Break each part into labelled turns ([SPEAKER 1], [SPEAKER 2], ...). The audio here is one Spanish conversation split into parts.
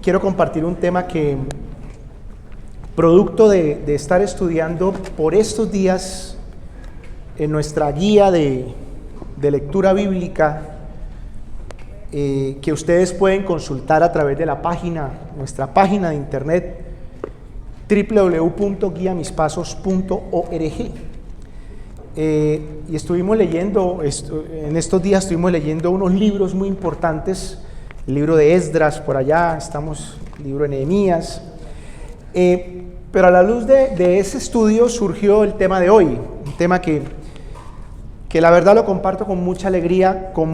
[SPEAKER 1] quiero compartir un tema que, producto de estar estudiando por estos días en nuestra guía de lectura bíblica, que ustedes pueden consultar a través de nuestra página de internet, www.guiamispasos.org. Y estuvimos leyendo, en estos días estuvimos leyendo unos libros muy importantes, el libro de Esdras, por allá estamos, el libro de Nehemías, pero a la luz de ese estudio surgió el tema de hoy, un tema que la verdad lo comparto con mucha alegría, con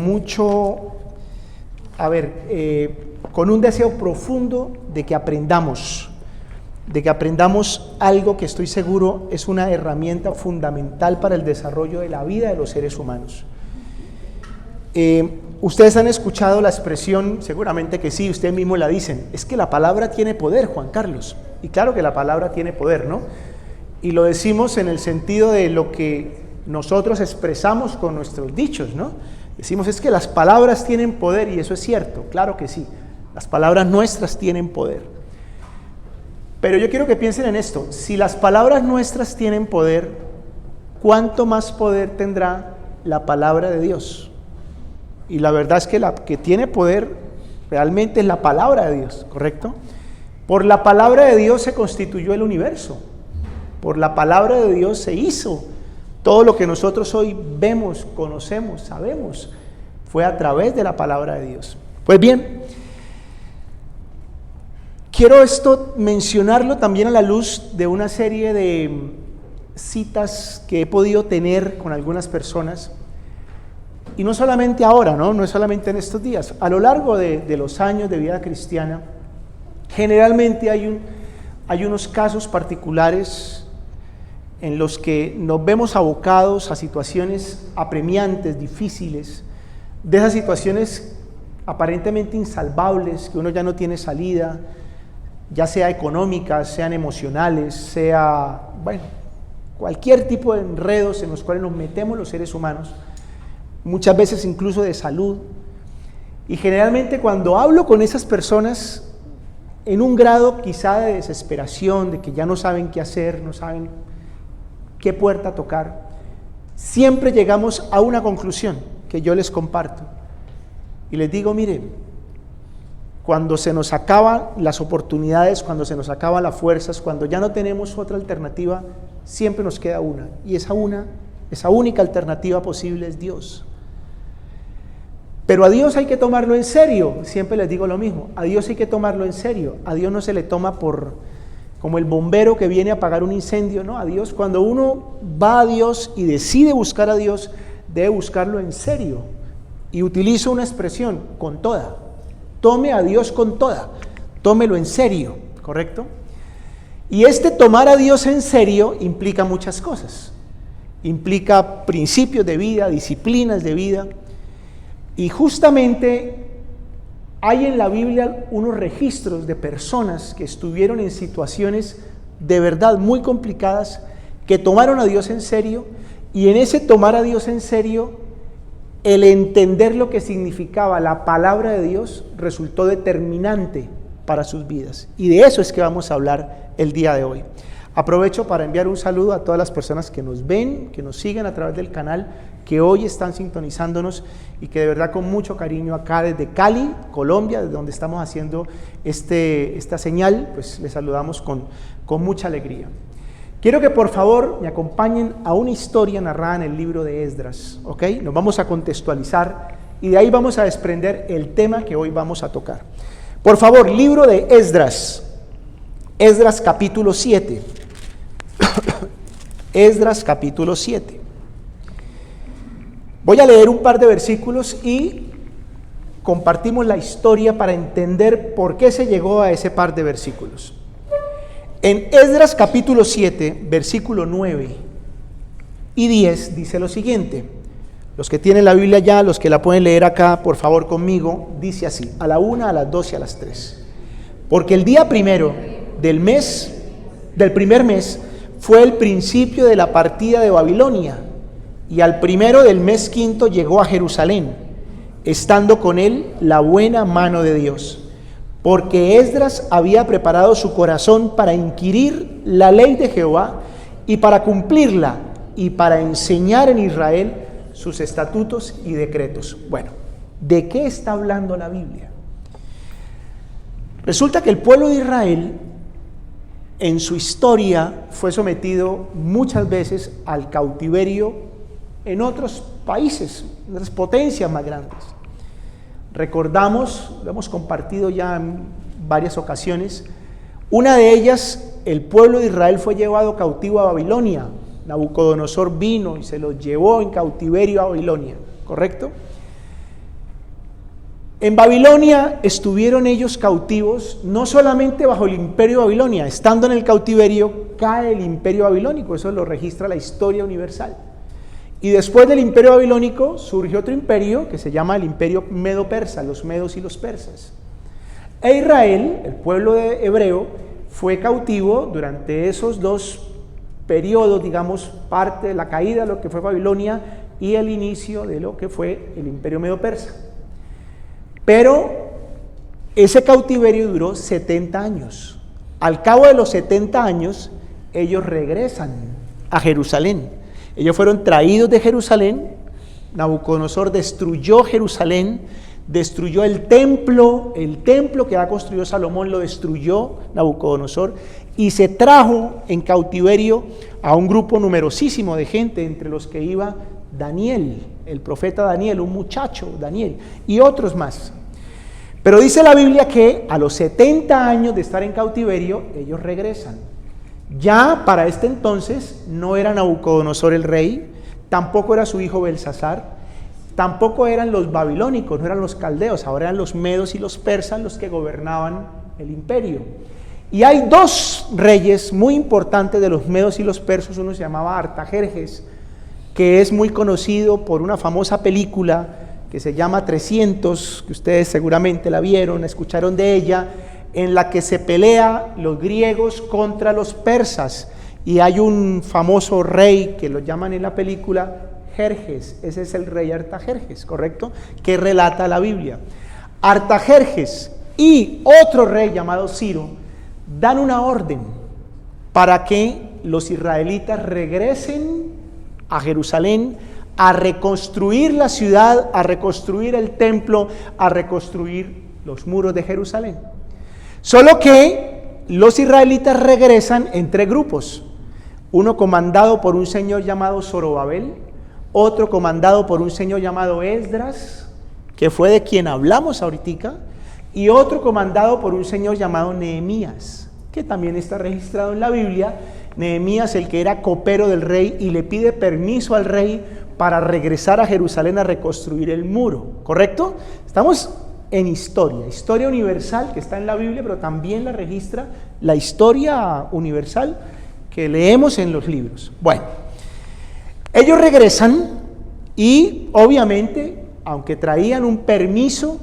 [SPEAKER 1] un deseo profundo de que aprendamos algo que estoy seguro es una herramienta fundamental para el desarrollo de la vida de los seres humanos. Ustedes han escuchado la expresión, seguramente que sí, ustedes mismos la dicen, es que la palabra tiene poder, Juan Carlos. Y claro que la palabra tiene poder, ¿no? Y lo decimos en el sentido de lo que nosotros expresamos con nuestros dichos, ¿no? Decimos, es que las palabras tienen poder, y eso es cierto, claro que sí, las palabras nuestras tienen poder. Pero yo quiero que piensen en esto, si las palabras nuestras tienen poder, ¿cuánto más poder tendrá la palabra de Dios? Y la verdad es que la que tiene poder realmente es la palabra de Dios, ¿correcto? Por la palabra de Dios se constituyó el universo, por la palabra de Dios se hizo todo lo que nosotros hoy vemos, conocemos, sabemos, fue a través de la palabra de Dios. Pues bien, quiero esto mencionarlo también a la luz de una serie de citas que he podido tener con algunas personas, y no solamente ahora, no es solamente en estos días, a lo largo de los años de vida cristiana, generalmente hay unos casos particulares en los que nos vemos abocados a situaciones apremiantes, difíciles, de esas situaciones aparentemente insalvables, que uno ya no tiene salida, ya sea económicas, sean emocionales, sea, cualquier tipo de enredos en los cuales nos metemos los seres humanos, muchas veces incluso de salud. Y generalmente cuando hablo con esas personas, en un grado quizá de desesperación, de que ya no saben qué hacer, no saben qué puerta tocar, siempre llegamos a una conclusión que yo les comparto. Y les digo, miren, cuando se nos acaban las oportunidades, cuando se nos acaban las fuerzas, cuando ya no tenemos otra alternativa, siempre nos queda una. Y esa única alternativa posible es Dios. Pero a Dios hay que tomarlo en serio, siempre les digo lo mismo, a Dios hay que tomarlo en serio, a Dios no se le toma como el bombero que viene a apagar un incendio, no, a Dios, cuando uno va a Dios y decide buscar a Dios, debe buscarlo en serio. Y utilizo una expresión, con toda, tome a Dios con toda, tómelo en serio, ¿correcto? Y tomar a Dios en serio implica muchas cosas, implica principios de vida, disciplinas de vida. Y justamente hay en la Biblia unos registros de personas que estuvieron en situaciones de verdad muy complicadas, que tomaron a Dios en serio, y en ese tomar a Dios en serio, el entender lo que significaba la palabra de Dios resultó determinante para sus vidas. Y de eso es que vamos a hablar el día de hoy. Aprovecho para enviar un saludo a todas las personas que nos ven, que nos siguen a través del canal, que hoy están sintonizándonos y que de verdad con mucho cariño acá desde Cali, Colombia, desde donde estamos haciendo esta señal, pues les saludamos con mucha alegría. Quiero que por favor me acompañen a una historia narrada en el libro de Esdras, ¿ok? Nos vamos a contextualizar y de ahí vamos a desprender el tema que hoy vamos a tocar. Por favor, libro de Esdras, Esdras capítulo 7. Esdras capítulo 7. Voy a leer un par de versículos y compartimos la historia para entender por qué se llegó a ese par de versículos. En Esdras capítulo 7, versículo 9 y 10 dice lo siguiente. Los que tienen la Biblia ya, los que la pueden leer acá, por favor conmigo, dice así, a la 1, a las 2 y a las 3. Porque el día primero del primer mes, fue el principio de la partida de Babilonia, y al primero del mes quinto llegó a Jerusalén, estando con él la buena mano de Dios, porque Esdras había preparado su corazón para inquirir la ley de Jehová y para cumplirla y para enseñar en Israel sus estatutos y decretos. Bueno, ¿de qué está hablando la Biblia? Resulta que el pueblo de Israel en su historia fue sometido muchas veces al cautiverio en otros países, en otras potencias más grandes. Recordamos, lo hemos compartido ya en varias ocasiones, una de ellas, el pueblo de Israel fue llevado cautivo a Babilonia. Nabucodonosor vino y se los llevó en cautiverio a Babilonia, ¿correcto? En Babilonia estuvieron ellos cautivos, no solamente bajo el imperio de Babilonia, estando en el cautiverio cae el imperio babilónico, eso lo registra la historia universal. Y después del imperio babilónico surgió otro imperio que se llama el imperio medo-persa, los medos y los persas. E Israel, el pueblo hebreo, fue cautivo durante esos dos periodos, digamos, parte de la caída de lo que fue Babilonia y el inicio de lo que fue el imperio medo-persa. Pero ese cautiverio duró 70 años. Al cabo de los 70 años, ellos regresan a Jerusalén. Ellos fueron traídos de Jerusalén. Nabucodonosor destruyó Jerusalén, destruyó el templo que había construido Salomón lo destruyó Nabucodonosor y se trajo en cautiverio a un grupo numerosísimo de gente, entre los que iba Daniel, el profeta Daniel, un muchacho Daniel y otros más. Pero dice la Biblia que a los 70 años de estar en cautiverio ellos regresan. Ya para este entonces no era Nabucodonosor el rey, tampoco era su hijo Belsasar, tampoco eran los babilónicos, no eran los caldeos, ahora eran los medos y los persas los que gobernaban el imperio. Y hay dos reyes muy importantes de los medos y los persas, uno se llamaba Artajerjes, que es muy conocido por una famosa película que se llama 300, que ustedes seguramente la vieron, escucharon de ella, en la que se pelea los griegos contra los persas, y hay un famoso rey que lo llaman en la película Jerjes, ese es el rey Artajerjes, ¿correcto?, que relata la Biblia. Artajerjes y otro rey llamado Ciro dan una orden para que los israelitas regresen a Jerusalén a reconstruir la ciudad, a reconstruir el templo, a reconstruir los muros de Jerusalén. Solo que los israelitas regresan en tres grupos, uno comandado por un señor llamado Zorobabel, otro comandado por un señor llamado Esdras, que fue de quien hablamos ahorita, y otro comandado por un señor llamado Nehemías, que también está registrado en la Biblia. Nehemías, el que era copero del rey y le pide permiso al rey para regresar a Jerusalén a reconstruir el muro, ¿correcto? Estamos en historia universal que está en la Biblia, pero también la registra la historia universal que leemos en los libros. Bueno, ellos regresan y obviamente, aunque traían un permiso,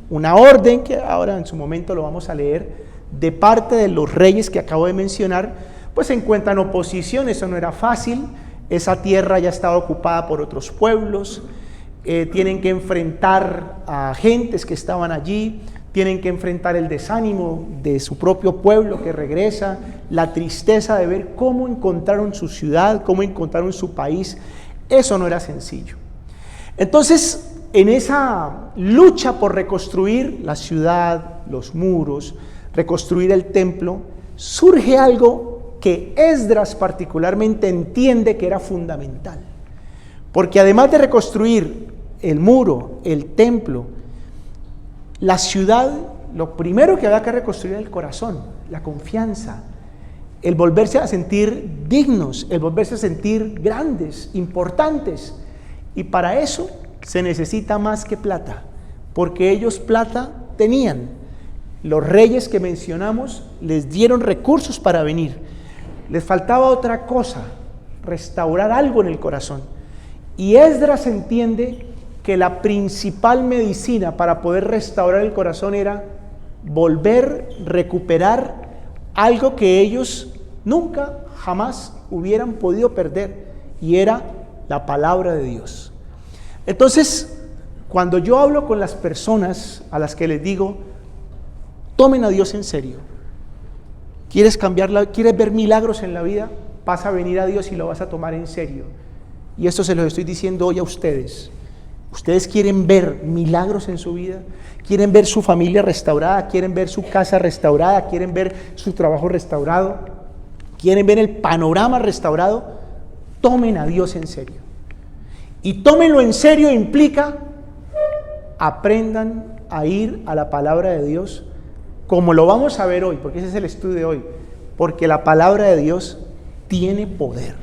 [SPEAKER 1] una orden, que ahora en su momento lo vamos a leer, de parte de los reyes que acabo de mencionar, pues se encuentran oposición, eso no era fácil, esa tierra ya estaba ocupada por otros pueblos, tienen que enfrentar a gentes que estaban allí, tienen que enfrentar el desánimo de su propio pueblo que regresa, la tristeza de ver cómo encontraron su ciudad, cómo encontraron su país. Eso no era sencillo. Entonces, en esa lucha por reconstruir la ciudad, los muros, reconstruir el templo, surge algo que Esdras particularmente entiende que era fundamental. Porque además de reconstruir el muro, el templo, la ciudad, lo primero que había que reconstruir era el corazón, la confianza, el volverse a sentir dignos, el volverse a sentir grandes, importantes. Y para eso se necesita más que plata, porque ellos plata tenían. Los reyes que mencionamos les dieron recursos para venir. Les faltaba otra cosa, restaurar algo en el corazón. Y Esdras entiende que la principal medicina para poder restaurar el corazón era recuperar algo que ellos nunca, jamás hubieran podido perder, y era la palabra de Dios. Entonces, cuando yo hablo con las personas a las que les digo, Tomen a Dios en serio. ¿Quieres quieres ver milagros en la vida? Vas a venir a Dios y lo vas a tomar en serio. Y esto se lo estoy diciendo hoy a ustedes. ¿Ustedes quieren ver milagros en su vida? ¿Quieren ver su familia restaurada? ¿Quieren ver su casa restaurada? ¿Quieren ver su trabajo restaurado? ¿Quieren ver el panorama restaurado? Tomen a Dios en serio. Y tómenlo en serio implica aprendan a ir a la palabra de Dios, como lo vamos a ver hoy, porque ese es el estudio de hoy, porque la palabra de Dios tiene poder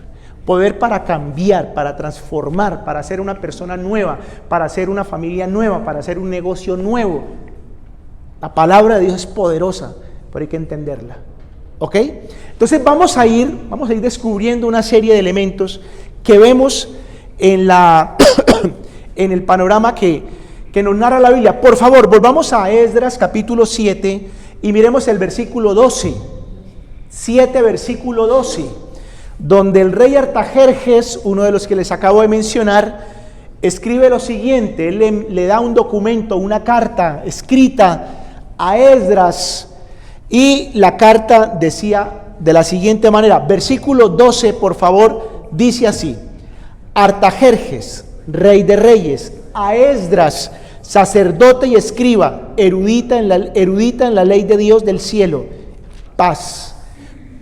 [SPEAKER 1] para cambiar, para transformar, para ser una persona nueva, para ser una familia nueva, para hacer un negocio nuevo. La palabra de Dios es poderosa, pero hay que entenderla. ¿Ok? Entonces vamos a ir descubriendo una serie de elementos que vemos en el panorama que nos narra la Biblia. Por favor, volvamos a Esdras capítulo 7 y miremos el versículo 12. 7, versículo 12, donde el rey Artajerjes, uno de los que les acabo de mencionar, escribe lo siguiente. Él le da un documento, una carta escrita a Esdras, y la carta decía de la siguiente manera, versículo 12, por favor, dice así: Artajerjes, rey de reyes, a Esdras, sacerdote y escriba, erudita en la ley de Dios del cielo, paz.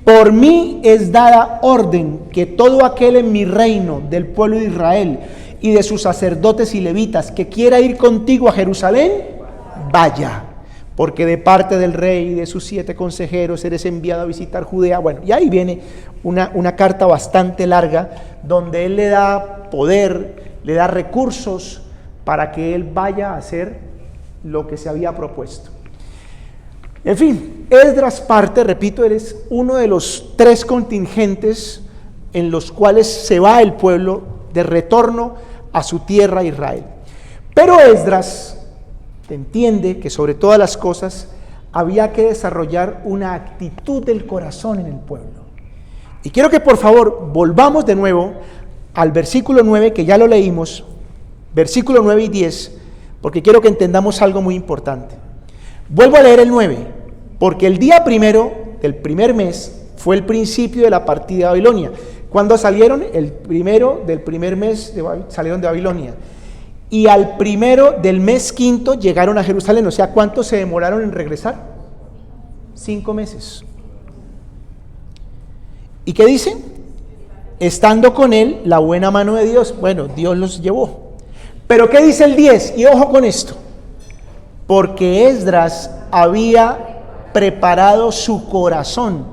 [SPEAKER 1] Por mí es dada orden que todo aquel en mi reino, del pueblo de Israel y de sus sacerdotes y levitas, que quiera ir contigo a Jerusalén, vaya, porque de parte del rey y de sus 7 consejeros eres enviado a visitar Judea. Bueno, y ahí viene una carta bastante larga, donde él le da poder, le da recursos para que él vaya a hacer lo que se había propuesto. En fin, Esdras parte, repito, eres uno de los 3 contingentes en los cuales se va el pueblo de retorno a su tierra Israel. Pero Esdras entiende que sobre todas las cosas había que desarrollar una actitud del corazón en el pueblo. Y quiero que por favor volvamos de nuevo al versículo 9, que ya lo leímos, versículo 9 y 10, porque quiero que entendamos algo muy importante. Vuelvo a leer el 9, porque el día primero del primer mes fue el principio de la partida de Babilonia. ¿Cuándo salieron? El primero del primer mes salieron de Babilonia. Y al primero del mes quinto llegaron a Jerusalén. O sea, ¿cuánto se demoraron en regresar? 5 meses. ¿Y qué dice? Estando con él la buena mano de Dios. Bueno, Dios los llevó. Pero ¿qué dice el 10? Y ojo con esto. Porque Esdras había preparado su corazón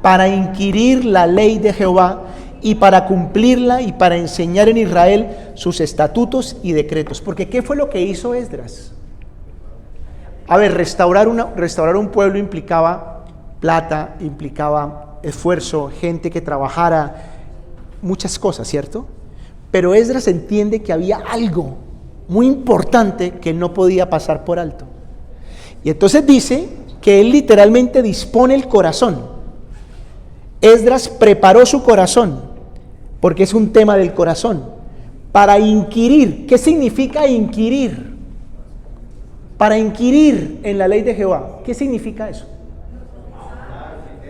[SPEAKER 1] para inquirir la ley de Jehová y para cumplirla y para enseñar en Israel sus estatutos y decretos. Porque ¿qué fue lo que hizo Esdras? A ver, restaurar un pueblo implicaba plata, implicaba esfuerzo, gente que trabajara, muchas cosas, ¿cierto? Pero Esdras entiende que había algo muy importante que él no podía pasar por alto. Y entonces dice que él literalmente dispone el corazón. Esdras preparó su corazón, porque es un tema del corazón, para inquirir. ¿Qué significa inquirir? Para inquirir en la ley de Jehová. ¿Qué significa eso?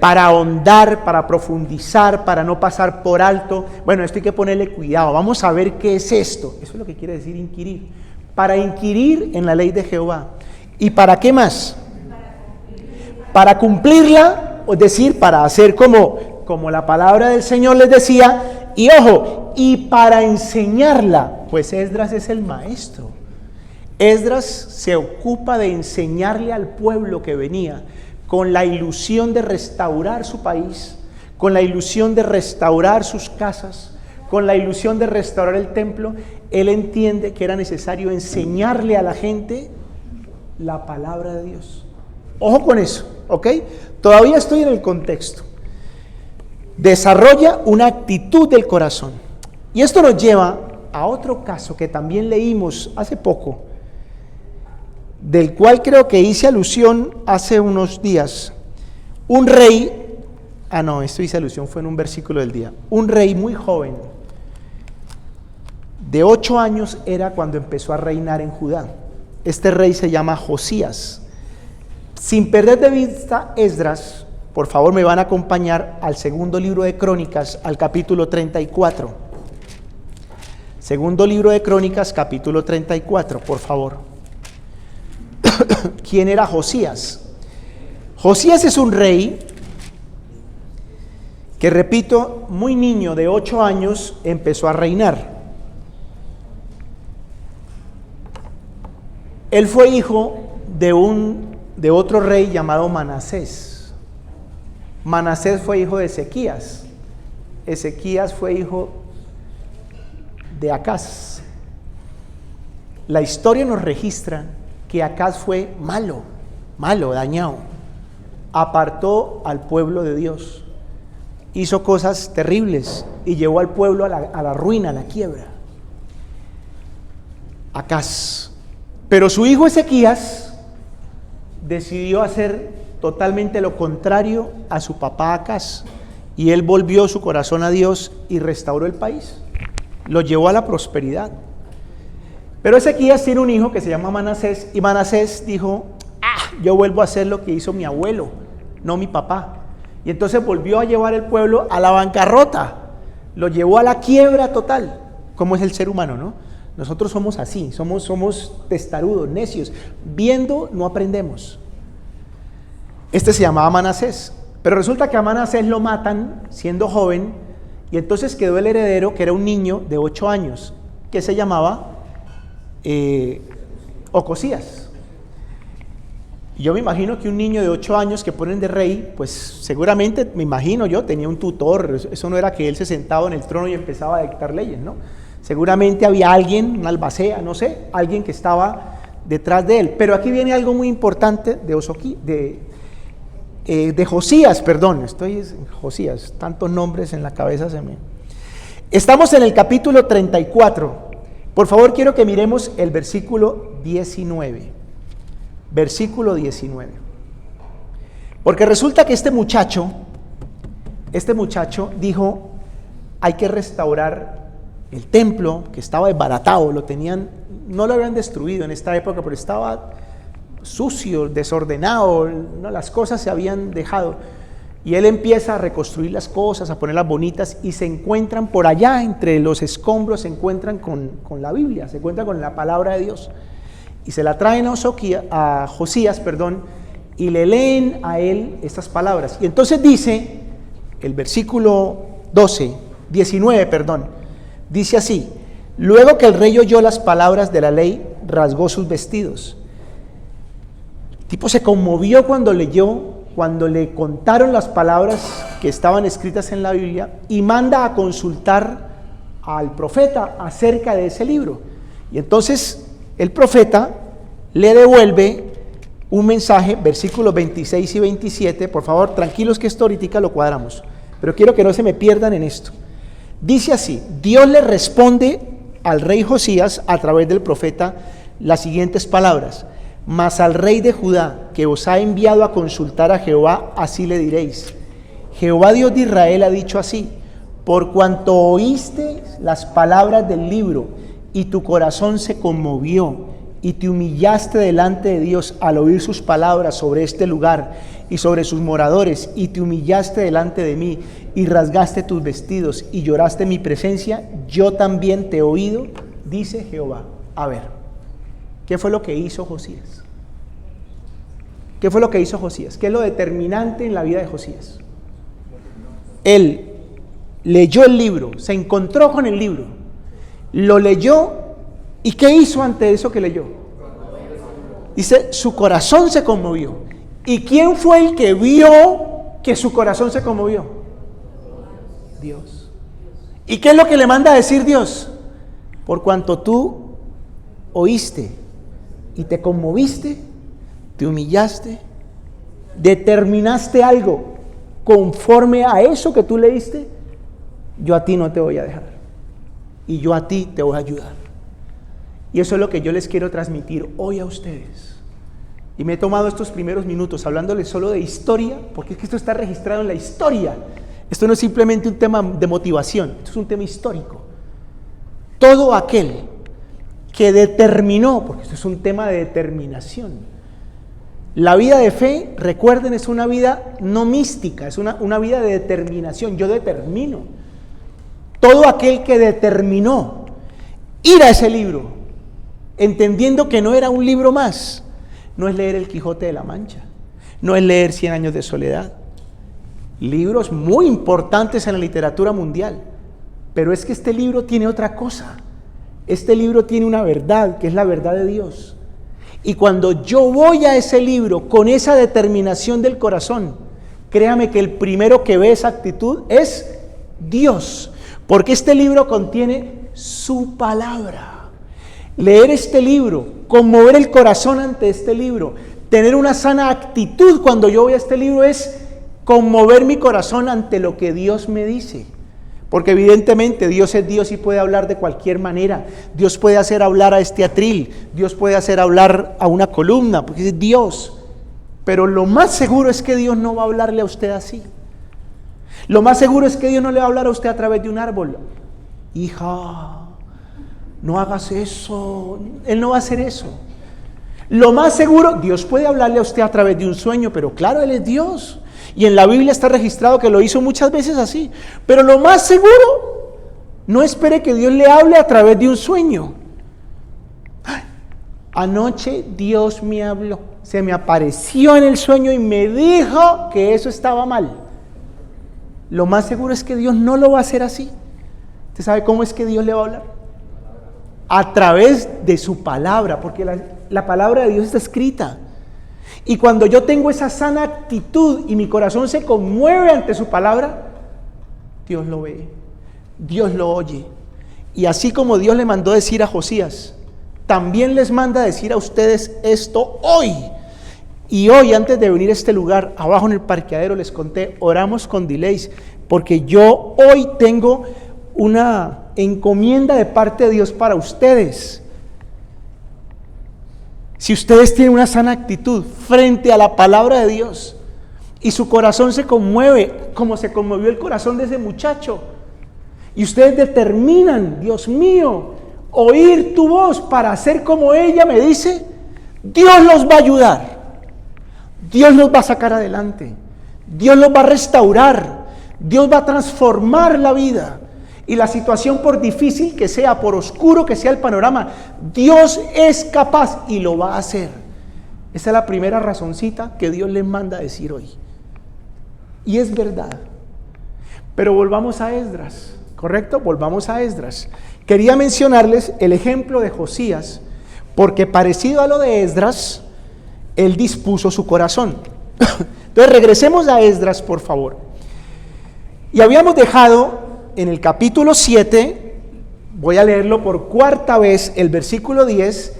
[SPEAKER 1] Para ahondar, para profundizar, para no pasar por alto. Bueno, esto hay que ponerle cuidado. Vamos a ver qué es esto. Eso es lo que quiere decir inquirir. Para inquirir en la ley de Jehová. ¿Y para qué más? Para cumplirla, es decir, para hacer como la palabra del Señor les decía. Y ojo, y para enseñarla, pues Esdras es el maestro. Esdras se ocupa de enseñarle al pueblo que venía, con la ilusión de restaurar su país, con la ilusión de restaurar sus casas, con la ilusión de restaurar el templo. Él entiende que era necesario enseñarle a la gente la palabra de Dios. Ojo con eso, ¿ok? Todavía estoy en el contexto. Desarrolla una actitud del corazón. Y esto nos lleva a otro caso que también leímos hace poco, del cual creo que hice alusión hace unos días. Un rey, esto hice alusión, fue en un versículo del día. Un rey muy joven, de 8 años era cuando empezó a reinar en Judá. Este rey se llama Josías. Sin perder de vista Esdras, por favor me van a acompañar al segundo libro de Crónicas, al capítulo 34. Segundo libro de Crónicas, capítulo 34, por favor. ¿Quién era Josías? Josías es un rey que, repito, muy niño, de 8 años, empezó a reinar. Él fue hijo de otro rey llamado Manasés. Manasés fue hijo de Ezequías. Ezequías fue hijo de Acaz. La historia nos registra que Acaz fue malo, dañado. Apartó al pueblo de Dios. Hizo cosas terribles y llevó al pueblo a la ruina, a la quiebra. Acaz. Pero su hijo Ezequías decidió hacer totalmente lo contrario a su papá Acaz, y él volvió su corazón a Dios y restauró el país, lo llevó a la prosperidad. Pero Ezequías tiene un hijo que se llama Manasés, y Manasés dijo: yo vuelvo a hacer lo que hizo mi abuelo, no mi papá. Y entonces volvió a llevar el pueblo a la bancarrota, lo llevó a la quiebra total. ¿Cómo es el ser humano, no? Nosotros somos así, somos testarudos, necios, viendo no aprendemos. Este se llamaba Manasés, pero resulta que a Manasés lo matan siendo joven, y entonces quedó el heredero, que era un niño de 8 años, que se llamaba Ocosías. Y yo me imagino que un niño de 8 años que ponen de rey, pues seguramente, me imagino yo, tenía un tutor. Eso no era que él se sentaba en el trono y empezaba a dictar leyes, ¿no? Seguramente había alguien, una albacea, no sé, alguien que estaba detrás de él. Pero aquí viene algo muy importante de Josías, perdón, estoy en Josías, tantos nombres en la cabeza se me... Estamos en el capítulo 34. Por favor, quiero que miremos el versículo 19. Versículo 19. Porque resulta que este muchacho dijo: hay que restaurar el templo, que estaba desbaratado, no lo habían destruido en esta época, pero estaba sucio, desordenado, no, las cosas se habían dejado. Y él empieza a reconstruir las cosas, a ponerlas bonitas, y se encuentran por allá, entre los escombros, se encuentran con la Biblia, se encuentran con la palabra de Dios. Y se la traen a Josías, y le leen a él estas palabras. Y entonces dice, el versículo 19, dice así: luego que el rey oyó las palabras de la ley, rasgó sus vestidos. El tipo se conmovió cuando le contaron las palabras que estaban escritas en la Biblia, y manda a consultar al profeta acerca de ese libro. Y entonces el profeta le devuelve un mensaje, versículos 26 y 27, por favor, tranquilos que esto ahorita lo cuadramos, pero quiero que no se me pierdan en esto. Dice así: Dios le responde al rey Josías a través del profeta las siguientes palabras: mas al rey de Judá, que os ha enviado a consultar a Jehová, así le diréis: Jehová Dios de Israel ha dicho así: por cuanto oíste las palabras del libro y tu corazón se conmovió y te humillaste delante de Dios al oír sus palabras sobre este lugar y sobre sus moradores, y te humillaste delante de mí y rasgaste tus vestidos y lloraste en mi presencia, yo también te he oído, dice Jehová. A ver, ¿qué fue lo que hizo Josías? ¿Qué fue lo que hizo Josías? ¿Qué es lo determinante en la vida de Josías? Él leyó el libro, se encontró con el libro, lo leyó, ¿y qué hizo ante eso que leyó? Dice, su corazón se conmovió. ¿Y quién fue el que vio que su corazón se conmovió? Dios. ¿Y qué es lo que le manda a decir Dios? Por cuanto tú oíste y te conmoviste, te humillaste, determinaste algo conforme a eso que tú leíste, yo a ti no te voy a dejar, y yo a ti te voy a ayudar. Y eso es lo que yo les quiero transmitir hoy a ustedes. Y me he tomado estos primeros minutos hablándoles solo de historia, porque es que esto está registrado en la historia. Esto no es simplemente un tema de motivación, esto es un tema histórico. Todo aquel que determinó, porque esto es un tema de determinación, La vida de fe, recuerden, es una vida no mística, es una vida de determinación. Yo determino. Todo aquel que determinó ir a ese libro, entendiendo que no era un libro más, no es leer El Quijote de la Mancha, no es leer 100 años de soledad, libros muy importantes en la literatura mundial, pero es que este libro tiene otra cosa. Este libro tiene una verdad, que es la verdad de Dios. Y cuando yo voy a ese libro con esa determinación del corazón, créame que el primero que ve esa actitud es Dios, porque este libro contiene su palabra. Leer este libro, conmover el corazón ante este libro, tener una sana actitud cuando yo voy a este libro es conmover mi corazón ante lo que Dios me dice. Porque evidentemente Dios es Dios y puede hablar de cualquier manera. Dios puede hacer hablar a este atril, Dios puede hacer hablar a una columna, porque es Dios. Pero lo más seguro es que Dios no va a hablarle a usted así. Lo más seguro es que Dios no le va a hablar a usted a través de un árbol. Hija, no hagas eso. Él no va a hacer eso. Lo más seguro, Dios puede hablarle a usted a través de un sueño, pero claro, Él es Dios. Y en la Biblia está registrado que lo hizo muchas veces así. Pero lo más seguro, no espere que Dios le hable a través de un sueño. Anoche Dios me habló, se me apareció en el sueño y me dijo que eso estaba mal. Lo más seguro es que Dios no lo va a hacer así. ¿Usted sabe cómo es que Dios le va a hablar? A través de su palabra, porque la palabra de Dios está escrita. Y cuando yo tengo esa sana actitud y mi corazón se conmueve ante su palabra, Dios lo ve, Dios lo oye. Y así como Dios le mandó decir a Josías, también les manda decir a ustedes esto hoy. Y hoy, antes de venir a este lugar, abajo en el parqueadero les conté, oramos con delays, porque yo hoy tengo una encomienda de parte de Dios para ustedes. Si ustedes tienen una sana actitud frente a la palabra de Dios y su corazón se conmueve como se conmovió el corazón de ese muchacho, y ustedes determinan, Dios mío, oír tu voz para hacer como ella me dice, Dios los va a ayudar, Dios los va a sacar adelante, Dios los va a restaurar, Dios va a transformar la vida. Y la situación, por difícil que sea, por oscuro que sea el panorama, Dios es capaz y lo va a hacer. Esa es la primera razoncita que Dios les manda a decir hoy. Y es verdad. Pero volvamos a Esdras, ¿correcto? Volvamos a Esdras. Quería mencionarles el ejemplo de Josías, porque parecido a lo de Esdras, él dispuso su corazón. Entonces regresemos a Esdras, por favor. Y habíamos dejado en el capítulo 7, voy a leerlo por cuarta vez, el versículo 10,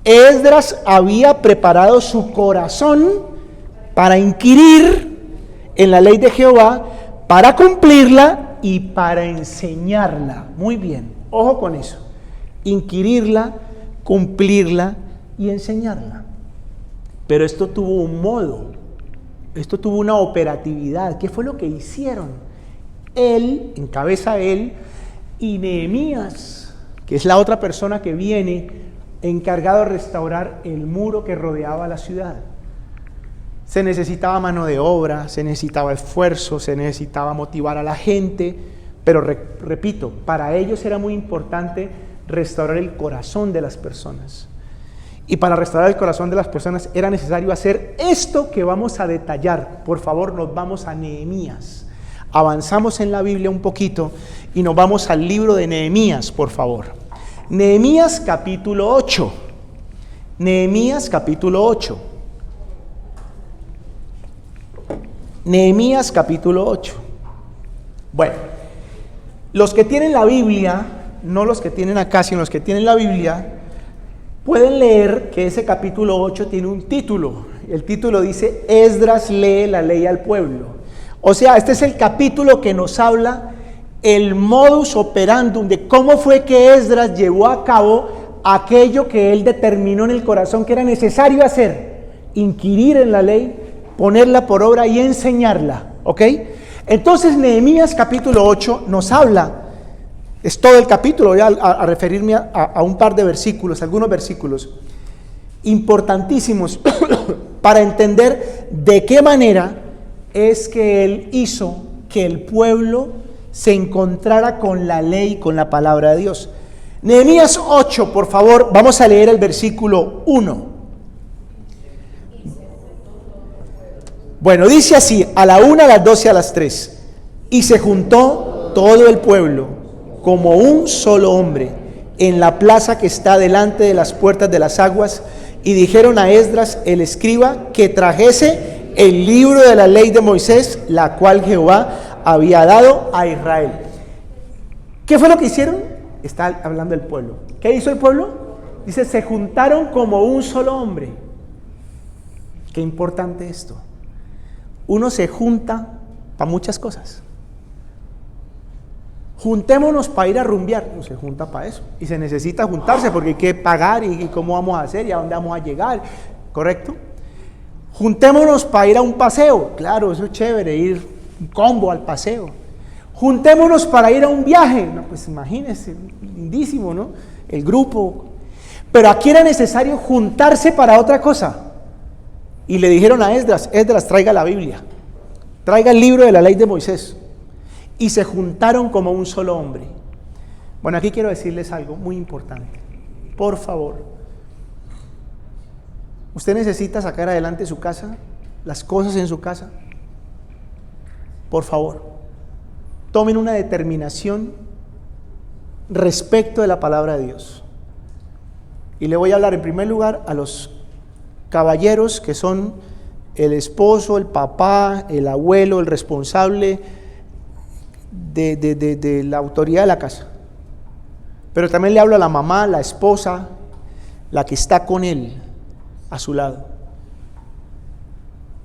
[SPEAKER 1] Esdras había preparado su corazón para inquirir en la ley de Jehová, para cumplirla y para enseñarla. Muy bien, ojo con eso, inquirirla, cumplirla y enseñarla. Pero esto tuvo un modo, esto tuvo una operatividad. ¿Qué fue lo que hicieron? Él, encabeza él, y Nehemías, que es la otra persona que viene, encargado de restaurar el muro que rodeaba la ciudad. Se necesitaba mano de obra, se necesitaba esfuerzo, se necesitaba motivar a la gente, pero repito, para ellos era muy importante restaurar el corazón de las personas. Y para restaurar el corazón de las personas era necesario hacer esto que vamos a detallar. Por favor, nos vamos a Nehemías. Avanzamos en la Biblia un poquito y nos vamos al libro de Nehemías, por favor. Nehemías capítulo 8. Nehemías capítulo 8. Nehemías capítulo 8. Bueno, los que tienen la Biblia, no los que tienen acá, sino los que tienen la Biblia, pueden leer que ese capítulo 8 tiene un título. El título dice, Esdras lee la ley al pueblo. O sea, este es el capítulo que nos habla el modus operandum de cómo fue que Esdras llevó a cabo aquello que él determinó en el corazón que era necesario hacer, inquirir en la ley, ponerla por obra y enseñarla, ¿ok? Entonces Nehemías capítulo 8 nos habla, es todo el capítulo, voy a referirme a un par de versículos, algunos versículos importantísimos para entender de qué manera es que Él hizo que el pueblo se encontrara con la ley, con la palabra de Dios. Nehemías 8, por favor, vamos a leer el versículo 1. Bueno, dice así: a la 1, a las 12, a las 3. Y se juntó todo el pueblo como un solo hombre en la plaza que está delante de las puertas de las aguas, y dijeron a Esdras el escriba que trajese el libro de la ley de Moisés, la cual Jehová había dado a Israel. ¿Qué fue lo que hicieron? Está hablando del pueblo. ¿Qué hizo el pueblo? Dice, se juntaron como un solo hombre. Qué importante esto. Uno se junta para muchas cosas. Juntémonos para ir a rumbear. No se junta para eso. Y se necesita juntarse porque hay que pagar y cómo vamos a hacer y a dónde vamos a llegar. ¿Correcto? Juntémonos para ir a un paseo. Claro, eso es chévere, ir un combo al paseo. Juntémonos para ir a un viaje. No, pues imagínense, lindísimo, ¿no? El grupo. Pero aquí era necesario juntarse para otra cosa. Y le dijeron a Esdras, Esdras, traiga la Biblia. Traiga el libro de la ley de Moisés. Y se juntaron como un solo hombre. Bueno, aquí quiero decirles algo muy importante. Por favor, usted necesita sacar adelante su casa, las cosas en su casa. Por favor, tomen una determinación respecto de la palabra de Dios. Y le voy a hablar en primer lugar a los caballeros que son el esposo, el papá, el abuelo, el responsable de la autoridad de la casa. Pero también le hablo a la mamá, la esposa, la que está con él a su lado.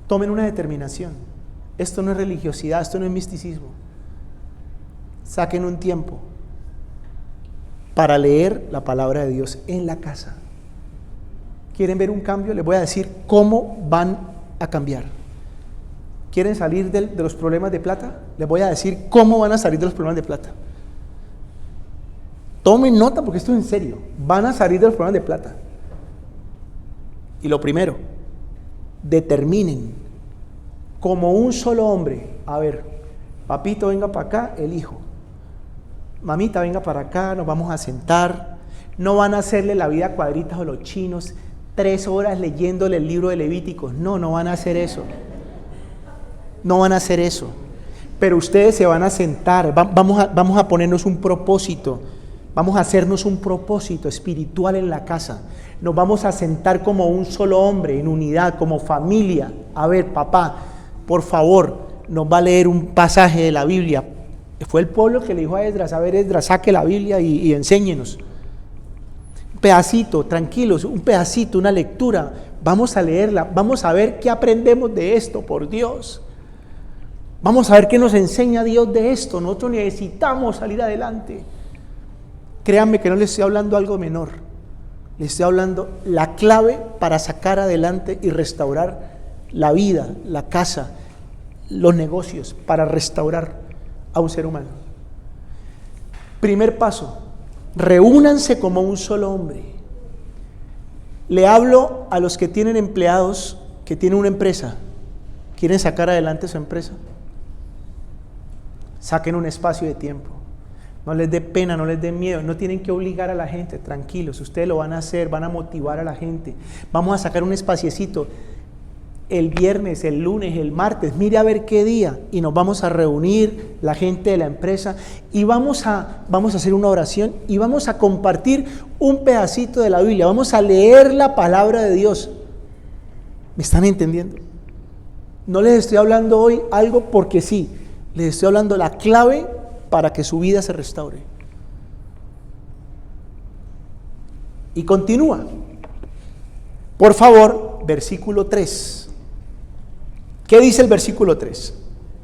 [SPEAKER 1] Tomen una determinación. Esto no es religiosidad, esto no es misticismo. Saquen un tiempo para leer la palabra de Dios en la casa. ¿Quieren ver un cambio? Les voy a decir cómo van a cambiar. ¿Quieren salir de los problemas de plata? Les voy a decir cómo van a salir de los problemas de plata. Tomen nota porque esto es en serio. Van a salir de los problemas de plata. Y lo primero, determinen como un solo hombre. A ver, papito, venga para acá, el hijo. Mamita, venga para acá, nos vamos a sentar. No van a hacerle la vida a cuadritas a los chinos, 3 horas leyéndole el libro de Levíticos. No, no van a hacer eso. No van a hacer eso. Pero ustedes se van a sentar, vamos a ponernos un propósito. Vamos a hacernos un propósito espiritual en la casa. Nos vamos a sentar como un solo hombre, en unidad, como familia. A ver, papá, por favor, nos va a leer un pasaje de la Biblia. Fue el pueblo que le dijo a Esdras, a ver, Esdras, saque la Biblia y enséñenos. Un pedacito, tranquilos, un pedacito, una lectura. Vamos a leerla, vamos a ver qué aprendemos de esto, por Dios. Vamos a ver qué nos enseña Dios de esto. Nosotros necesitamos salir adelante. Créanme que no les estoy hablando algo menor. Les estoy hablando la clave para sacar adelante y restaurar la vida, la casa, los negocios, para restaurar a un ser humano. Primer paso, reúnanse como un solo hombre. Le hablo a los que tienen empleados, que tienen una empresa, quieren sacar adelante su empresa. Saquen un espacio de tiempo. No les dé pena, no les dé miedo, no tienen que obligar a la gente, tranquilos, ustedes lo van a hacer, van a motivar a la gente. Vamos a sacar un espaciecito el viernes, el lunes, el martes, mire a ver qué día, y nos vamos a reunir la gente de la empresa y vamos a hacer una oración y vamos a compartir un pedacito de la Biblia, vamos a leer la palabra de Dios. ¿Me están entendiendo? No les estoy hablando hoy algo porque sí, les estoy hablando la clave para que su vida se restaure. Y continúa. Por favor, versículo 3. ¿Qué dice el versículo 3?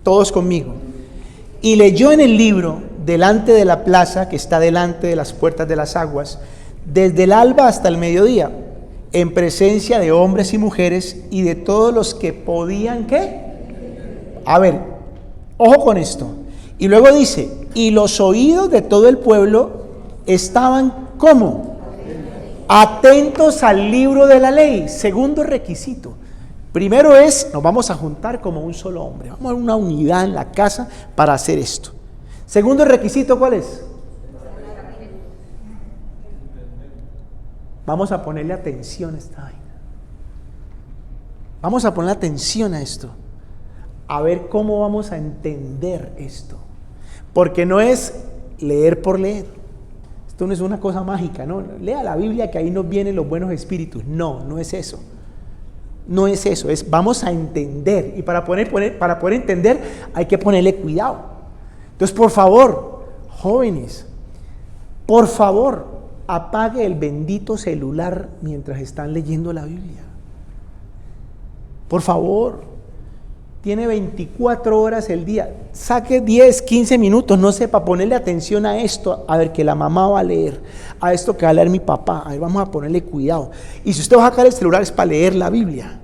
[SPEAKER 1] Todos conmigo. Y leyó en el libro, delante de la plaza que está delante de las puertas de las aguas, desde el alba hasta el mediodía, en presencia de hombres y mujeres y de todos los que podían, ¿qué? A ver, ojo con esto. Y luego dice, y los oídos de todo el pueblo estaban, ¿cómo? Atentos al libro de la ley. Segundo requisito. Primero nos vamos a juntar como un solo hombre. Vamos a una unidad en la casa para hacer esto. Segundo requisito, ¿cuál es? Vamos a ponerle atención a esta vaina. Vamos a ponerle atención a esto. A ver cómo vamos a entender esto. Porque no es leer por leer. Esto no es una cosa mágica, ¿no? Lea la Biblia que ahí nos vienen los buenos espíritus. No, no es eso. No es eso, vamos a entender. Y para poder entender hay que ponerle cuidado. Entonces, por favor, jóvenes, por favor, apague el bendito celular mientras están leyendo la Biblia. Por favor, tiene 24 horas el día. Saque 10, 15 minutos, no sé, para ponerle atención a esto, a ver que la mamá va a leer, a esto que va a leer mi papá, a ver, vamos a ponerle cuidado. Y si usted va a sacar el celular es para leer la Biblia,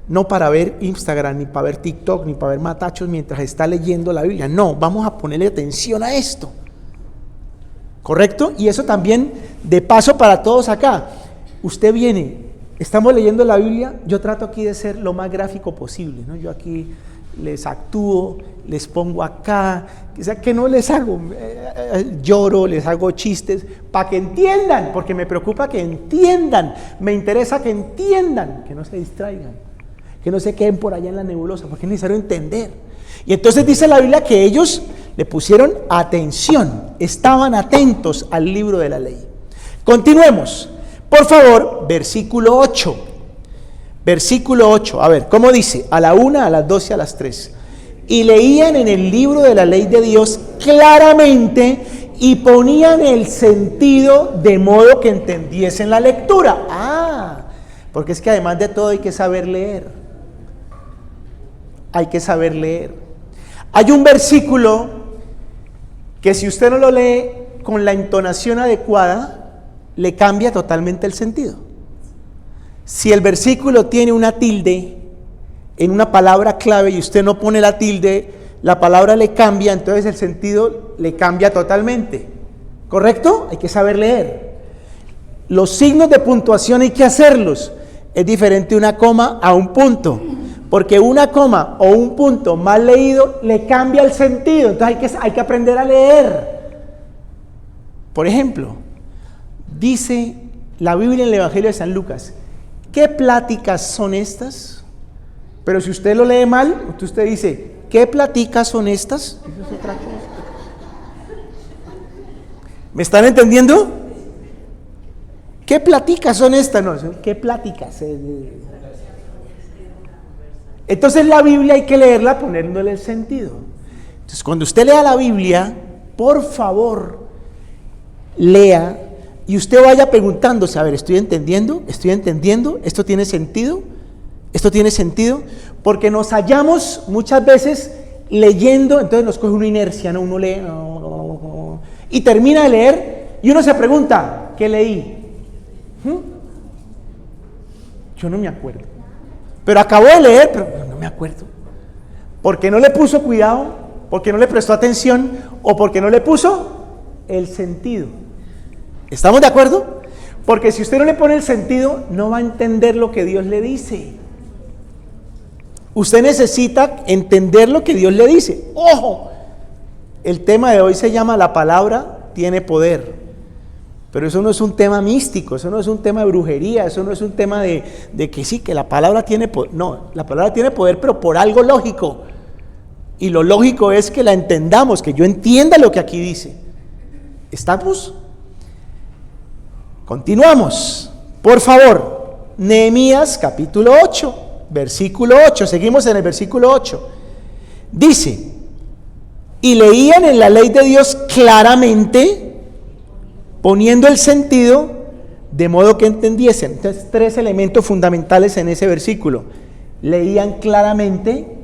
[SPEAKER 1] no para ver Instagram, ni para ver TikTok, ni para ver matachos mientras está leyendo la Biblia. No, vamos a ponerle atención a esto. ¿Correcto? Y eso también, de paso para todos acá. Usted viene, estamos leyendo la Biblia, yo trato aquí de ser lo más gráfico posible, ¿no? Yo aquí les actúo, les pongo acá, o sea, que no les hago, lloro, les hago chistes, para que entiendan, porque me preocupa que entiendan, me interesa que entiendan, que no se distraigan, que no se queden por allá en la nebulosa, porque es necesario entender. Y entonces dice la Biblia que ellos le pusieron atención, estaban atentos al libro de la ley. Continuemos. Por favor, versículo 8. Versículo 8. A ver, ¿cómo dice? A la 1, a las 12, a las 3. Y leían en el libro de la ley de Dios claramente y ponían el sentido de modo que entendiesen la lectura. Porque es que además de todo hay que saber leer. Hay que saber leer. Hay un versículo que si usted no lo lee con la entonación adecuada, le cambia totalmente el sentido. Si el versículo tiene una tilde en una palabra clave y usted no pone la tilde, la palabra le cambia, entonces el sentido le cambia totalmente. ¿Correcto? Hay que saber leer. Los signos de puntuación hay que hacerlos. Es diferente una coma a un punto, porque una coma o un punto mal leído le cambia el sentido. Entonces hay que aprender a leer. Por ejemplo, dice la Biblia en el Evangelio de San Lucas, ¿qué pláticas son estas? Pero si usted lo lee mal, usted dice, ¿qué pláticas son estas? Eso es otra cosa. ¿Me están entendiendo? ¿Qué pláticas son estas? No, ¿qué pláticas? Entonces la Biblia hay que leerla poniéndole el sentido. Entonces cuando usted lea la Biblia, por favor, lea y usted vaya preguntándose, a ver, ¿estoy entendiendo? ¿Esto tiene sentido? ¿Esto tiene sentido? Porque nos hallamos muchas veces leyendo, entonces nos coge una inercia, ¿no? Uno lee, y termina de leer y uno se pregunta, ¿qué leí? Yo no me acuerdo. Pero acabó de leer, pero no me acuerdo. Porque no le puso cuidado, porque no le prestó atención o porque no le puso el sentido. ¿Estamos de acuerdo? Porque si usted no le pone el sentido, no va a entender lo que Dios le dice. Usted necesita entender lo que Dios le dice. ¡Ojo! El tema de hoy se llama La palabra tiene poder. Pero eso no es un tema místico, eso no es un tema de brujería, eso no es un tema de que sí, que la palabra tiene poder. No, la palabra tiene poder, pero por algo lógico. Y lo lógico es que la entendamos, que yo entienda lo que aquí dice. ¿Estamos? Continuamos. Por favor, Nehemías capítulo 8, versículo 8. Seguimos en el versículo 8. Dice, y leían en la ley de Dios claramente, poniendo el sentido de modo que entendiesen. Entonces, 3 elementos fundamentales en ese versículo. Lean claramente,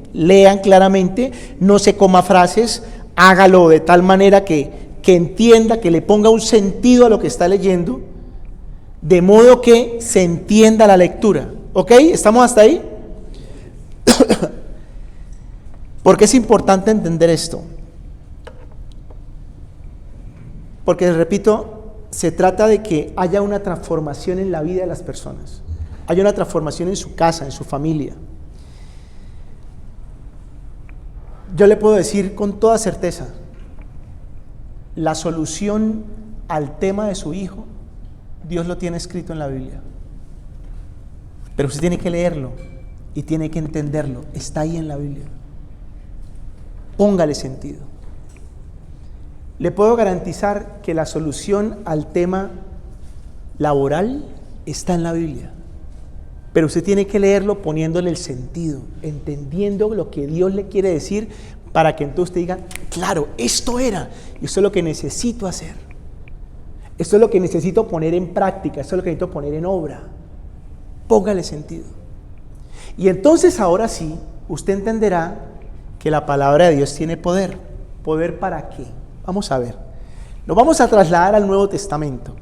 [SPEAKER 1] no se coma frases, hágalo de tal manera que entienda, que le ponga un sentido a lo que está leyendo, de modo que se entienda la lectura. ¿Ok? ¿Estamos hasta ahí? ¿Por qué es importante entender esto? Porque, repito, se trata de que haya una transformación en la vida de las personas. haya una transformación en su casa, en su familia. Yo le puedo decir con toda certeza, la solución al tema de su hijo, Dios lo tiene escrito en la Biblia. Pero usted tiene que leerlo y tiene que entenderlo. Está ahí en la Biblia. Póngale sentido. Le puedo garantizar que la solución al tema laboral está en la Biblia. Pero usted tiene que leerlo poniéndole el sentido, entendiendo lo que Dios le quiere decir, para que entonces usted diga, claro, esto era, y esto es lo que necesito hacer. Esto es lo que necesito poner en práctica, esto es lo que necesito poner en obra. Póngale sentido. Y entonces ahora sí, usted entenderá que la palabra de Dios tiene poder. ¿Poder para qué? Vamos a ver. Nos vamos a trasladar al Nuevo Testamento.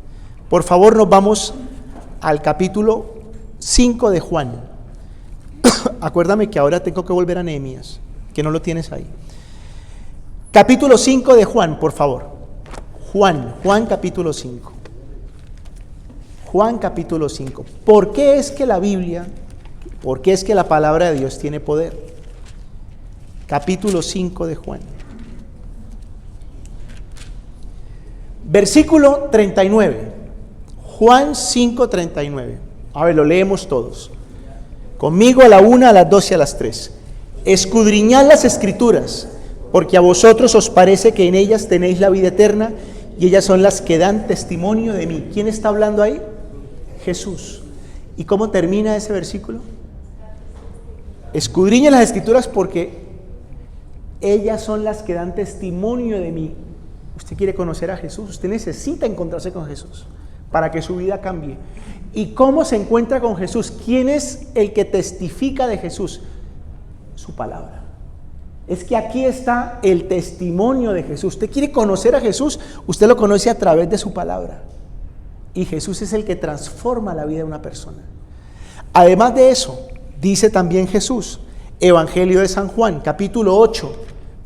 [SPEAKER 1] Por favor, nos vamos al capítulo 5 de Juan. Acuérdame que ahora tengo que volver a Nehemías, que no lo tienes ahí. Capítulo 5 de Juan, por favor. Juan capítulo 5. Juan capítulo 5. ¿Por qué es que la Biblia, por qué es que la palabra de Dios tiene poder? Capítulo 5 de Juan. Versículo 39. Juan 5:39. A ver, lo leemos todos. Conmigo a la 1, a las 2 y a las 3. Escudriñad las Escrituras, porque a vosotros os parece que en ellas tenéis la vida eterna, y ellas son las que dan testimonio de mí. ¿Quién está hablando ahí? Jesús. ¿Y cómo termina ese versículo? Escudriñen las Escrituras porque ellas son las que dan testimonio de mí. Usted quiere conocer a Jesús, usted necesita encontrarse con Jesús para que su vida cambie. ¿Y cómo se encuentra con Jesús? ¿Quién es el que testifica de Jesús? Su palabra. Es que aquí está el testimonio de Jesús. Usted quiere conocer a Jesús, usted lo conoce a través de su palabra. Y Jesús es el que transforma la vida de una persona. Además de eso, dice también Jesús, Evangelio de San Juan, capítulo 8,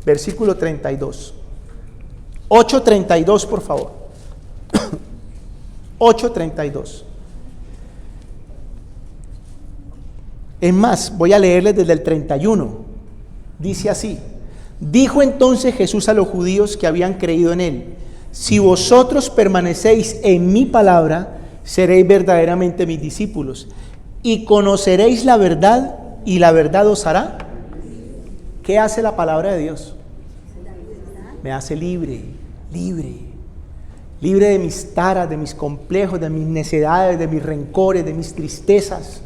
[SPEAKER 1] versículo 32. 8:32, por favor. 8:32. Es más, voy a leerles desde el 31. Dice así: dijo entonces Jesús a los judíos que habían creído en él: si vosotros permanecéis en mi palabra, seréis verdaderamente mis discípulos, y conoceréis la verdad, y la verdad os hará. ¿Qué hace la palabra de Dios? Me hace libre de mis taras, de mis complejos, de mis necedades, de mis rencores, de mis tristezas.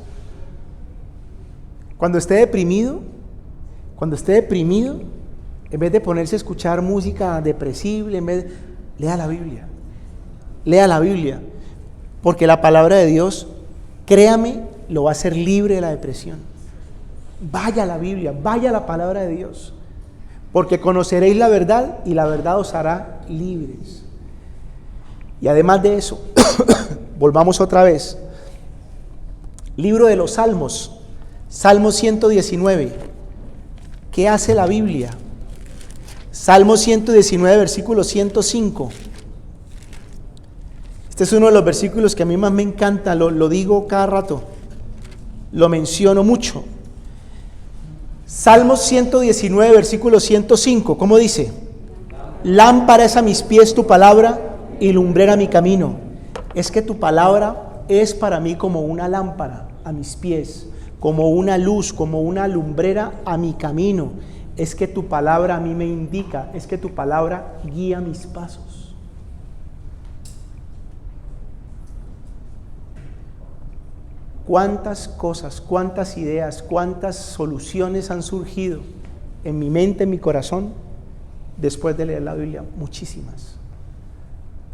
[SPEAKER 1] Cuando esté deprimido, en vez de ponerse a escuchar música depresible, lea la Biblia, porque la palabra de Dios, créame, lo va a hacer libre de la depresión. Vaya a la Biblia, vaya a la palabra de Dios, porque conoceréis la verdad y la verdad os hará libres. Y además de eso, volvamos otra vez. Libro de los Salmos, Salmo 119. ¿Qué hace la Biblia? Salmo 119, versículo 105. Este es uno de los versículos que a mí más me encanta, lo digo cada rato, lo menciono mucho. Salmo 119, versículo 105, ¿cómo dice? Lámpara es a mis pies tu palabra y lumbrera mi camino. Es que tu palabra es para mí como una lámpara a mis pies, como una luz, como una lumbrera a mi camino. Es que tu palabra a mí me indica, es que tu palabra guía mis pasos. Cuántas cosas, cuántas ideas, cuántas soluciones han surgido en mi mente, en mi corazón, después de leer la Biblia. Muchísimas.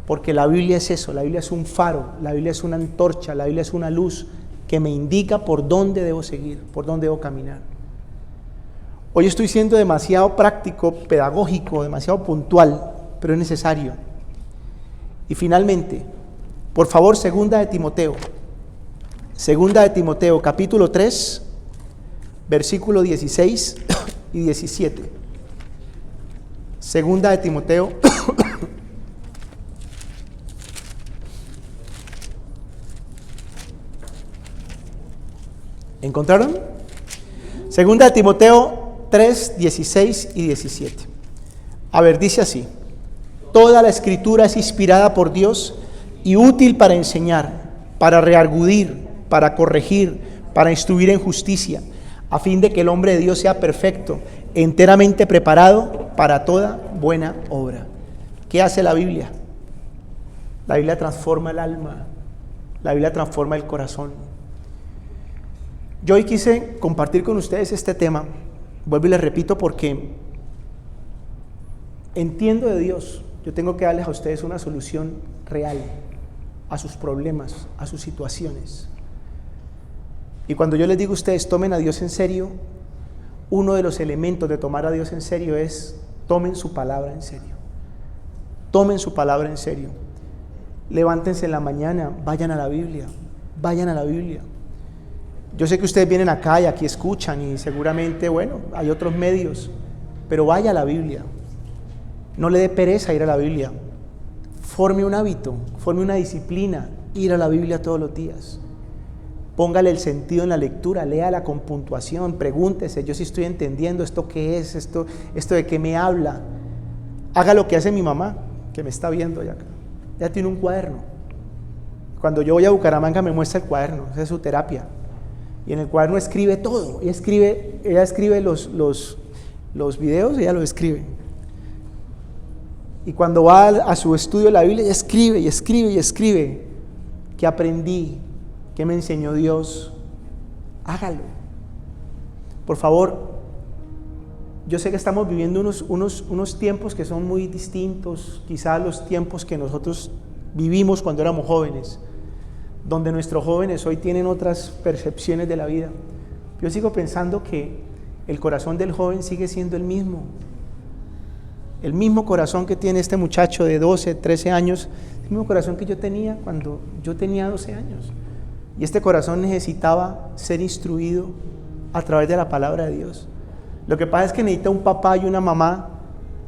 [SPEAKER 1] Porque la Biblia es eso, la Biblia es un faro, la Biblia es una antorcha, la Biblia es una luz que me indica por dónde debo seguir, por dónde debo caminar. Hoy estoy siendo demasiado práctico, pedagógico, demasiado puntual, pero es necesario. Y finalmente, por favor, Segunda de Timoteo, capítulo 3, versículo 16 y 17. Segunda de Timoteo, ¿Encontraron? Segunda de Timoteo 3, 16 y 17. A ver, dice así: toda la escritura es inspirada por Dios y útil para enseñar, para redarguir, para corregir, para instruir en justicia, a fin de que el hombre de Dios sea perfecto, enteramente preparado para toda buena obra. ¿Qué hace la Biblia? La Biblia transforma el alma, la Biblia transforma el corazón. Yo hoy quise compartir con ustedes este tema, vuelvo y les repito, porque entiendo de Dios. Yo tengo que darles a ustedes una solución real a sus problemas, a sus situaciones. Y cuando yo les digo a ustedes tomen a Dios en serio, uno de los elementos de tomar a Dios en serio es tomen su palabra en serio. Tomen su palabra en serio. Levántense en la mañana, vayan a la Biblia, vayan a la Biblia. Yo sé que ustedes vienen acá y aquí escuchan y seguramente, bueno, hay otros medios, pero vaya a la Biblia. No le dé pereza ir a la Biblia. Forme un hábito, forme una disciplina, ir a la Biblia todos los días. Póngale el sentido en la lectura, léala con puntuación, pregúntese, yo sí estoy entendiendo esto qué es, esto de qué me habla. Haga lo que hace mi mamá, que me está viendo ya acá. Ella tiene un cuaderno. Cuando yo voy a Bucaramanga me muestra el cuaderno, esa es su terapia. Y en el cuaderno escribe todo. Ella escribe los videos, ella los escribe. Y cuando va a su estudio de la Biblia, ella escribe y escribe y escribe. ¿Qué aprendí? ¿Qué me enseñó Dios? Hágalo. Por favor, yo sé que estamos viviendo unos tiempos que son muy distintos, quizás los tiempos que nosotros vivimos cuando éramos jóvenes, donde nuestros jóvenes hoy tienen otras percepciones de la vida. Yo sigo pensando que el corazón del joven sigue siendo el mismo corazón que tiene este muchacho de 12, 13 años, el mismo corazón que yo tenía cuando yo tenía 12 años. Y este corazón necesitaba ser instruido a través de la palabra de Dios. Lo que pasa es que necesita un papá y una mamá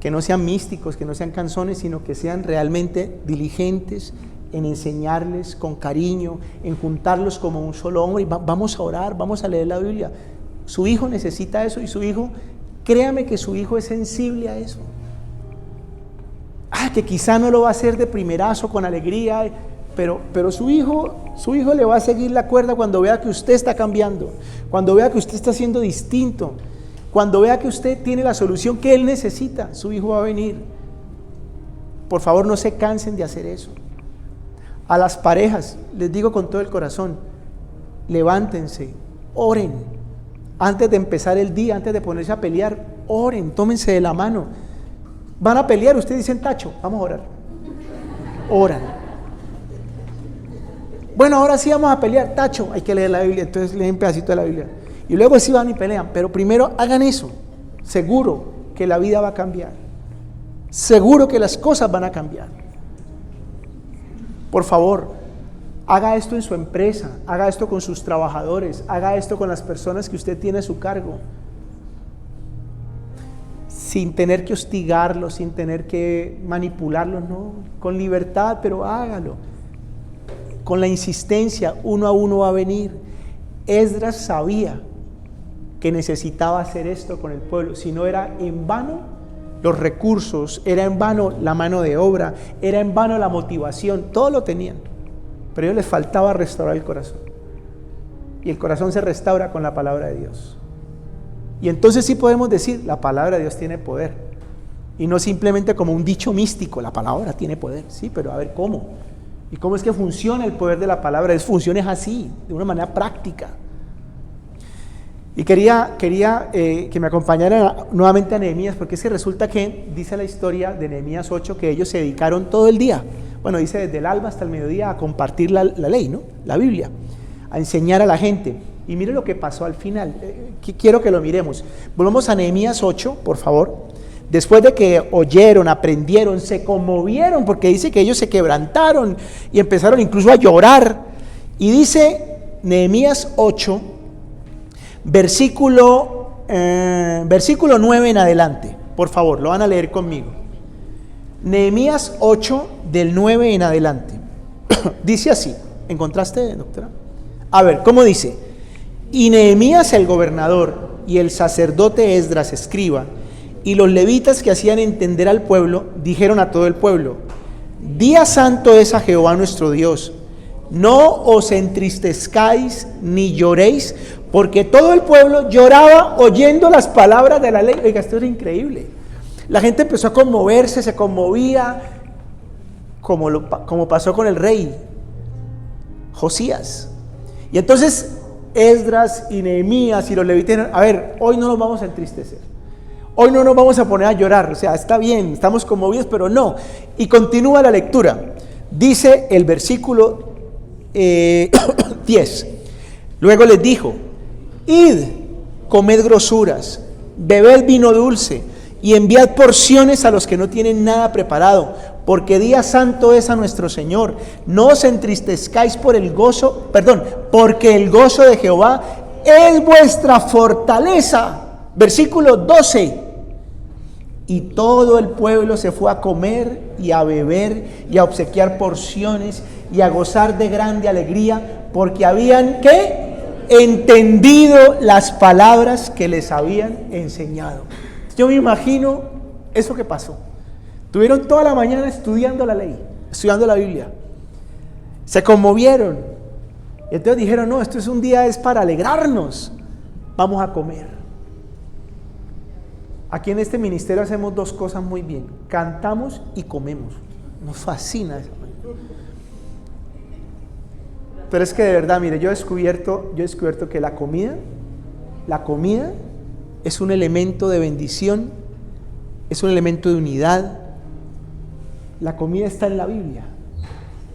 [SPEAKER 1] que no sean místicos, que no sean canzones, sino que sean realmente diligentes en enseñarles con cariño, en juntarlos como un solo hombre. Y vamos a orar, vamos a leer la Biblia. Su hijo necesita eso y su hijo, créame que su hijo es sensible a eso. Que quizá no lo va a hacer de primerazo con alegría, pero su hijo le va a seguir la cuerda cuando vea que usted está cambiando, cuando vea que usted está siendo distinto, cuando vea que usted tiene la solución que él necesita, su hijo va a venir. Por favor, no se cansen de hacer eso. A las parejas, les digo con todo el corazón, levántense, oren. Antes de empezar el día, antes de ponerse a pelear, oren, tómense de la mano. Van a pelear, ustedes dicen tacho, vamos a orar. Oran. Bueno, ahora sí vamos a pelear, tacho, hay que leer la Biblia, entonces leen un pedacito de la Biblia. Y luego sí van y pelean, pero primero hagan eso. Seguro que la vida va a cambiar. Seguro que las cosas van a cambiar. Por favor, haga esto en su empresa, haga esto con sus trabajadores, haga esto con las personas que usted tiene a su cargo. Sin tener que hostigarlos, sin tener que manipularlos, no, con libertad, pero hágalo. Con la insistencia, uno a uno va a venir. Esdras sabía que necesitaba hacer esto con el pueblo, si no era en vano los recursos, era en vano la mano de obra, era en vano la motivación, todo lo tenían, pero a ellos les faltaba restaurar el corazón. Y el corazón se restaura con la palabra de Dios. Y entonces sí podemos decir, la palabra de Dios tiene poder. Y no simplemente como un dicho místico, la palabra tiene poder. Sí, pero a ver, ¿cómo? ¿Y cómo es que funciona el poder de la palabra? Funciona así, de una manera práctica. Y quería que me acompañara nuevamente a Nehemías, porque es que resulta que dice la historia de Nehemías 8 que ellos se dedicaron todo el día, bueno, dice desde el alba hasta el mediodía, a compartir la ley, ¿no? La Biblia, a enseñar a la gente. Y mire lo que pasó al final, quiero que lo miremos. Volvamos a Nehemías 8, por favor. Después de que oyeron, aprendieron, se conmovieron, porque dice que ellos se quebrantaron y empezaron incluso a llorar. Y dice Nehemías 8, versículo 9 en adelante, por favor, lo van a leer conmigo. Nehemías 8, del 9 en adelante. Dice así, ¿encontraste, doctora? A ver, ¿cómo dice? Y Nehemías el gobernador y el sacerdote Esdras escriba y los levitas que hacían entender al pueblo dijeron a todo el pueblo: día santo es a Jehová nuestro Dios, no os entristezcáis ni lloréis, porque todo el pueblo lloraba oyendo las palabras de la ley. Oiga, esto era increíble. La gente empezó a conmoverse, se conmovía, como pasó con el rey Josías. Y entonces Esdras y Nehemías y los levitas: a ver, hoy no nos vamos a entristecer, hoy no nos vamos a poner a llorar, o sea, está bien, estamos conmovidos, pero no. Y continúa la lectura, dice el versículo 10, luego les dijo: id, comed grosuras, bebed vino dulce, y enviad porciones a los que no tienen nada preparado, porque día santo es a nuestro Señor. No os entristezcáis porque el gozo de Jehová es vuestra fortaleza. Versículo 12. Y todo el pueblo se fue a comer y a beber y a obsequiar porciones y a gozar de grande alegría, porque habían, ¿qué? Entendido las palabras que les habían enseñado. Yo me imagino eso que pasó. Tuvieron toda la mañana estudiando la ley, estudiando la Biblia. Se conmovieron. Y entonces dijeron: no, esto es un día, es para alegrarnos. Vamos a comer. Aquí en este ministerio hacemos dos cosas muy bien: cantamos y comemos. Nos fascina eso. Pero es que de verdad, mire, yo he descubierto que la comida es un elemento de bendición, es un elemento de unidad. La comida está en la Biblia.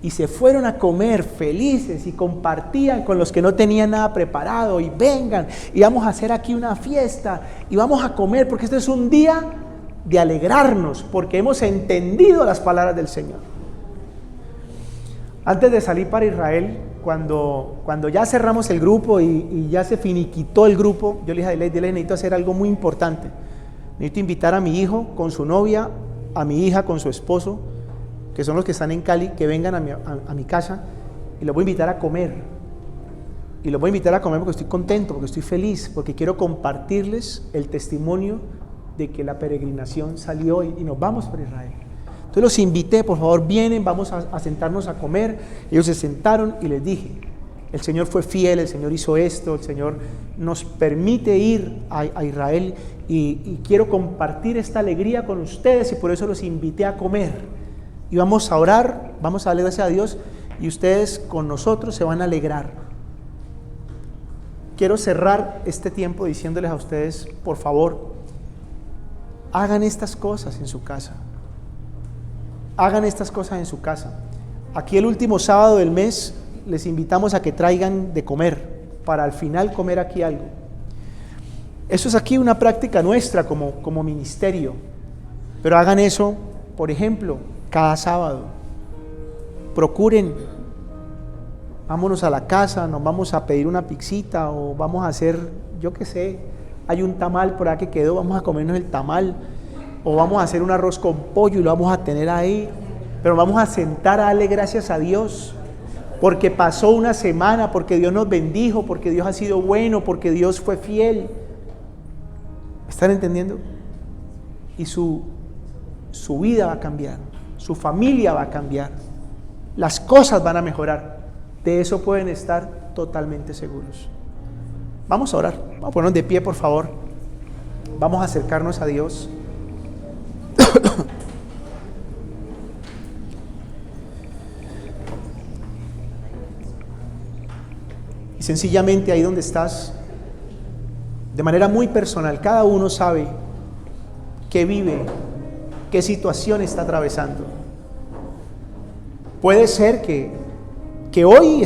[SPEAKER 1] Y se fueron a comer felices y compartían con los que no tenían nada preparado. Y vengan, y vamos a hacer aquí una fiesta, y vamos a comer, porque este es un día de alegrarnos, porque hemos entendido las palabras del Señor. Antes de salir para Israel, cuando ya cerramos el grupo y ya se finiquitó el grupo, yo le dije a Diley: necesito hacer algo muy importante. Necesito invitar a mi hijo con su novia, a mi hija con su esposo, que son los que están en Cali, que vengan a mi casa, y los voy a invitar a comer. Y los voy a invitar a comer porque estoy contento, porque estoy feliz, porque quiero compartirles el testimonio de que la peregrinación salió y nos vamos para Israel. Entonces los invité: por favor, vienen, vamos a sentarnos a comer. Ellos se sentaron y les dije: el Señor fue fiel, el Señor hizo esto, el Señor nos permite ir a Israel y quiero compartir esta alegría con ustedes, y por eso los invité a comer. Y vamos a orar, vamos a darle gracias a Dios, y ustedes con nosotros se van a alegrar. Quiero cerrar este tiempo diciéndoles a ustedes: por favor, hagan estas cosas en su casa. Hagan estas cosas en su casa. Aquí el último sábado del mes les invitamos a que traigan de comer, para al final comer aquí algo. Eso es aquí una práctica nuestra como ministerio. Pero hagan eso, por ejemplo, cada sábado. Procuren, vámonos a la casa, nos vamos a pedir una pixita, o vamos a hacer, yo qué sé, hay un tamal por ahí que quedó, vamos a comernos el tamal, o vamos a hacer un arroz con pollo y lo vamos a tener ahí, pero vamos a sentar a darle gracias a Dios, porque pasó una semana, porque Dios nos bendijo, porque Dios ha sido bueno, porque Dios fue fiel. ¿Están entendiendo? Y su vida va a cambiar, su familia va a cambiar, las cosas van a mejorar. De eso pueden estar totalmente seguros. Vamos a orar, vamos a ponernos de pie, por favor. Vamos a acercarnos a Dios. Y sencillamente ahí donde estás, de manera muy personal, cada uno sabe qué vive, qué situación está atravesando. Puede ser que hoy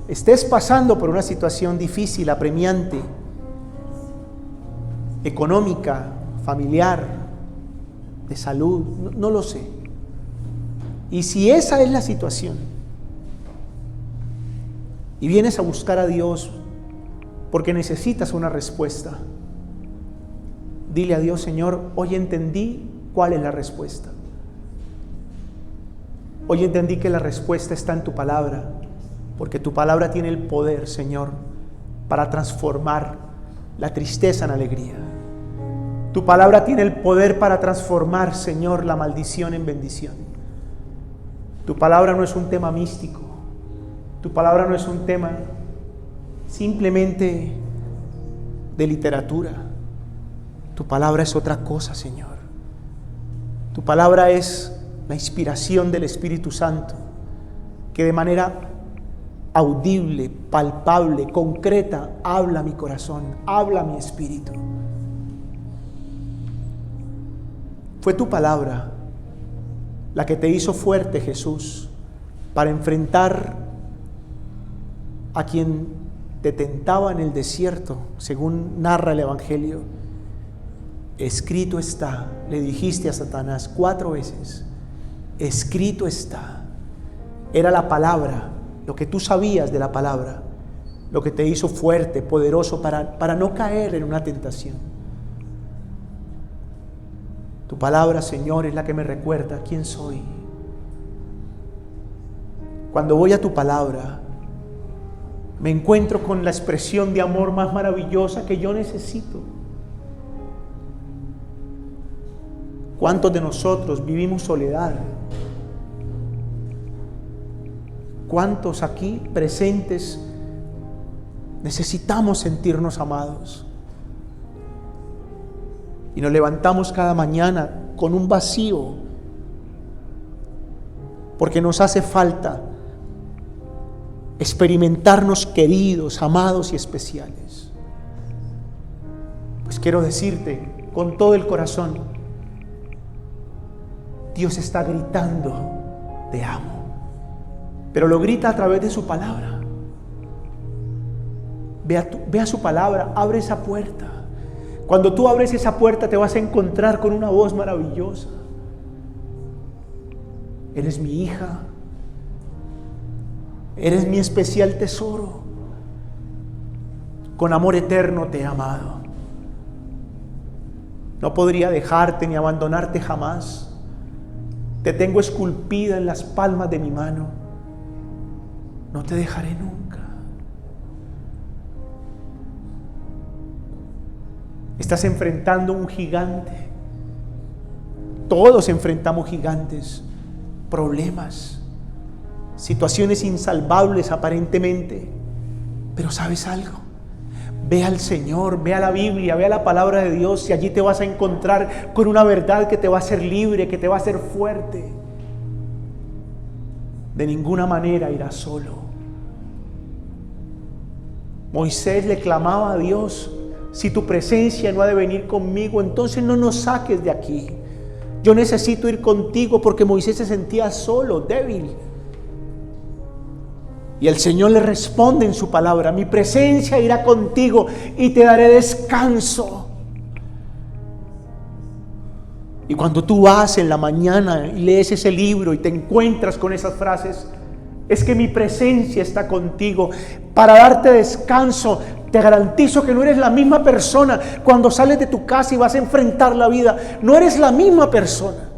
[SPEAKER 1] estés pasando por una situación difícil, apremiante, económica, familiar, de salud, no lo sé. Y si esa es la situación, y vienes a buscar a Dios porque necesitas una respuesta, dile a Dios: Señor, hoy entendí cuál es la respuesta. Hoy entendí que la respuesta está en tu palabra, porque tu palabra tiene el poder, Señor, para transformar la tristeza en alegría. Tu palabra tiene el poder para transformar, Señor, la maldición en bendición. Tu palabra no es un tema místico. Tu palabra no es un tema simplemente de literatura. Tu palabra es otra cosa, Señor. Tu palabra es la inspiración del Espíritu Santo, que de manera audible, palpable, concreta, habla mi corazón, habla mi espíritu. Fue tu palabra la que te hizo fuerte, Jesús, para enfrentar a quien te tentaba en el desierto, según narra el Evangelio. Escrito está, le dijiste a Satanás 4 veces, escrito está. Era la palabra, lo que tú sabías de la palabra, lo que te hizo fuerte, poderoso para no caer en una tentación. Tu palabra, Señor, es la que me recuerda quién soy. Cuando voy a tu palabra, me encuentro con la expresión de amor más maravillosa que yo necesito. ¿Cuántos de nosotros vivimos soledad? ¿Cuántos aquí presentes necesitamos sentirnos amados? Y nos levantamos cada mañana con un vacío, porque nos hace falta experimentarnos queridos, amados y especiales. Pues quiero decirte con todo el corazón, Dios está gritando, te amo, pero lo grita a través de su palabra. Ve a su palabra, abre esa puerta. Cuando tú abres esa puerta te vas a encontrar con una voz maravillosa. Eres mi hija, eres mi especial tesoro, con amor eterno te he amado. No podría dejarte ni abandonarte jamás. Te tengo esculpida en las palmas de mi mano. No te dejaré nunca. Estás enfrentando un gigante. Todos enfrentamos gigantes, problemas, situaciones insalvables aparentemente. Pero ¿sabes algo? Ve al Señor, ve a la Biblia, ve a la palabra de Dios y allí te vas a encontrar con una verdad que te va a hacer libre, que te va a hacer fuerte. De ninguna manera irás solo. Moisés le clamaba a Dios: si tu presencia no ha de venir conmigo, entonces no nos saques de aquí. Yo necesito ir contigo, porque Moisés se sentía solo, débil. Y el Señor le responde en su palabra: mi presencia irá contigo y te daré descanso. Y cuando tú vas en la mañana y lees ese libro y te encuentras con esas frases, es que mi presencia está contigo para darte descanso. Te garantizo que no eres la misma persona cuando sales de tu casa y vas a enfrentar la vida. No eres la misma persona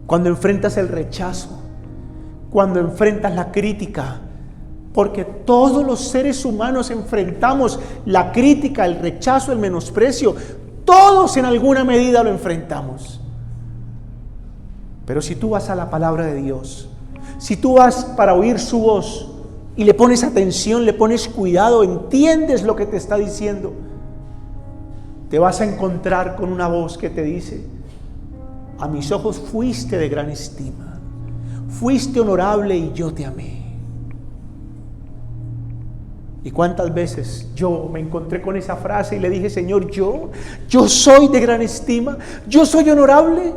[SPEAKER 1] cuando enfrentas el rechazo, cuando enfrentas la crítica, porque todos los seres humanos enfrentamos la crítica, el rechazo, el menosprecio. Todos en alguna medida lo enfrentamos. Pero si tú vas a la palabra de Dios, si tú vas para oír su voz y le pones atención, le pones cuidado, entiendes lo que te está diciendo, te vas a encontrar con una voz que te dice: a mis ojos fuiste de gran estima, fuiste honorable y yo te amé. ¿Y cuántas veces yo me encontré con esa frase y le dije: Señor, yo soy de gran estima, yo soy honorable?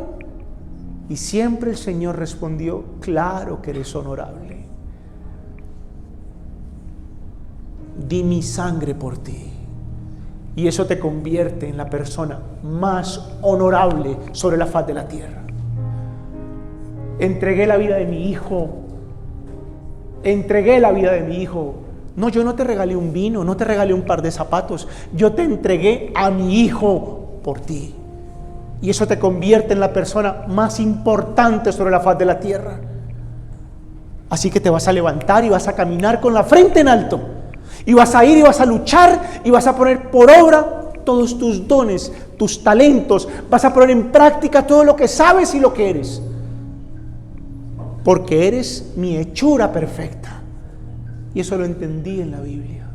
[SPEAKER 1] Y siempre el Señor respondió: claro que eres honorable. Di mi sangre por ti. Y eso te convierte en la persona más honorable sobre la faz de la tierra. Entregué la vida de mi hijo. Entregué la vida de mi hijo. No, yo no te regalé un vino, no te regalé un par de zapatos. Yo te entregué a mi hijo por ti. Y eso te convierte en la persona más importante sobre la faz de la tierra. Así que te vas a levantar y vas a caminar con la frente en alto, Y vas a ir y vas a luchar y vas a poner por obra todos tus dones, tus talentos. Vas a poner en práctica todo lo que sabes y lo que eres. Porque eres mi hechura perfecta. Y eso lo entendí en la Biblia.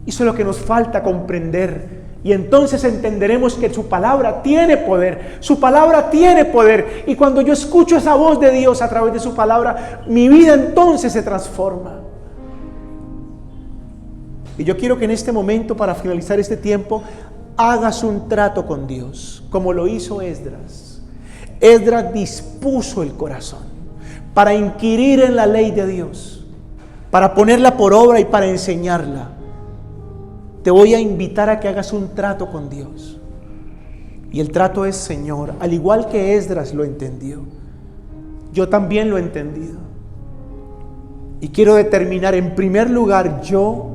[SPEAKER 1] Eso es lo que nos falta comprender. Y entonces entenderemos que su palabra tiene poder. Su palabra tiene poder. Y cuando yo escucho esa voz de Dios a través de su palabra, mi vida entonces se transforma. Y yo quiero que en este momento, para finalizar este tiempo, hagas un trato con Dios, como lo hizo Esdras. Esdras dispuso el corazón para inquirir en la ley de Dios, para ponerla por obra y para enseñarla. Te voy a invitar a que hagas un trato con Dios. Y el trato es: Señor, al igual que Esdras lo entendió, yo también lo he entendido. Y quiero determinar, en primer lugar, yo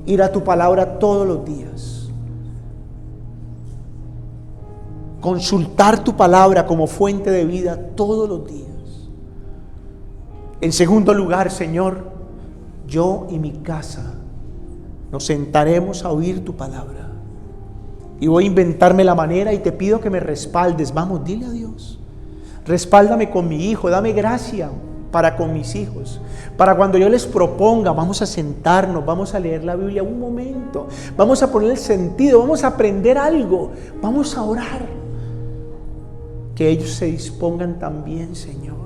[SPEAKER 1] ir a tu palabra todos los días. Consultar tu palabra como fuente de vida todos los días. En segundo lugar, Señor, yo y mi casa nos sentaremos a oír tu palabra. Y voy a inventarme la manera y te pido que me respaldes. Vamos, dile a Dios: respáldame con mi hijo, dame gracia para con mis hijos. Para cuando yo les proponga, vamos a sentarnos, vamos a leer la Biblia un momento, vamos a poner el sentido, vamos a aprender algo, vamos a orar. Que ellos se dispongan también, Señor.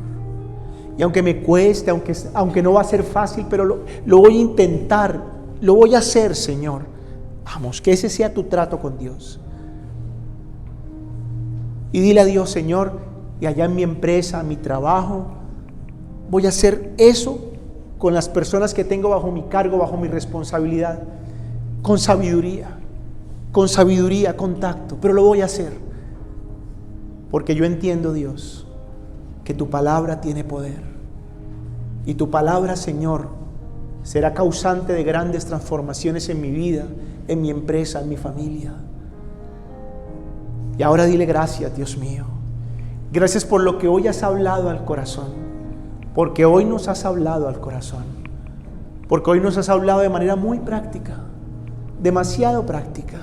[SPEAKER 1] Y aunque me cueste, aunque no va a ser fácil, pero lo voy a intentar, lo voy a hacer, Señor. Vamos, que ese sea tu trato con Dios. Y dile a Dios: Señor, y allá en mi empresa, en mi trabajo, voy a hacer eso con las personas que tengo bajo mi cargo, bajo mi responsabilidad, con sabiduría, con tacto, pero lo voy a hacer. Porque yo entiendo, Dios, que tu palabra tiene poder. Y tu palabra, Señor, será causante de grandes transformaciones en mi vida, en mi empresa, en mi familia. Y ahora dile gracias, Dios mío. Gracias por lo que hoy has hablado al corazón. Porque hoy nos has hablado al corazón. Porque hoy nos has hablado de manera muy práctica. Demasiado práctica.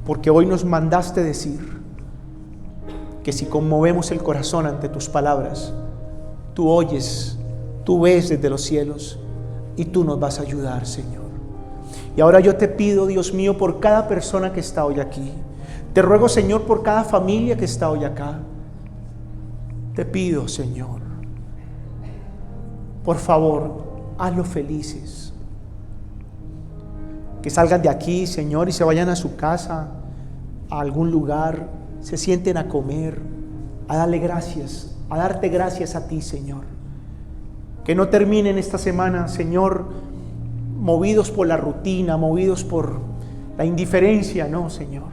[SPEAKER 1] Porque hoy nos mandaste decir que si conmovemos el corazón ante tus palabras, tú oyes, tú ves desde los cielos y tú nos vas a ayudar, Señor. Y ahora yo te pido, Dios mío, por cada persona que está hoy aquí. Te ruego, Señor, por cada familia que está hoy acá. Te pido, Señor, por favor, hazlos felices. Que salgan de aquí, Señor, y se vayan a su casa, a algún lugar, se sienten a comer, a darle gracias, a darte gracias a ti, Señor. Que no terminen esta semana, Señor, movidos por la rutina, movidos por la indiferencia, no, Señor.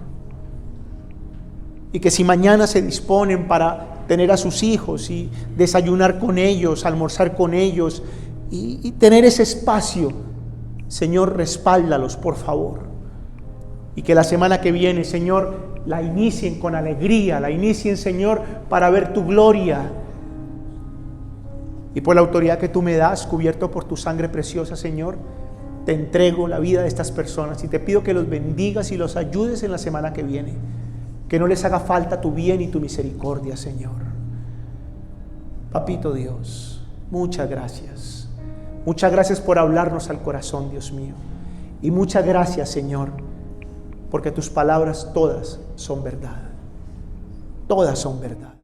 [SPEAKER 1] Y que si mañana se disponen para tener a sus hijos y desayunar con ellos, almorzar con ellos y tener ese espacio, Señor, respáldalos, por favor. Y que la semana que viene, Señor, la inicien con alegría, la inicien, Señor, para ver tu gloria. Y por la autoridad que tú me das, cubierto por tu sangre preciosa, Señor, te entrego la vida de estas personas y te pido que los bendigas y los ayudes en la semana que viene. Que no les haga falta tu bien y tu misericordia, Señor. Papito Dios, muchas gracias. Muchas gracias por hablarnos al corazón, Dios mío. Y muchas gracias, Señor, porque tus palabras todas son verdad. Todas son verdad.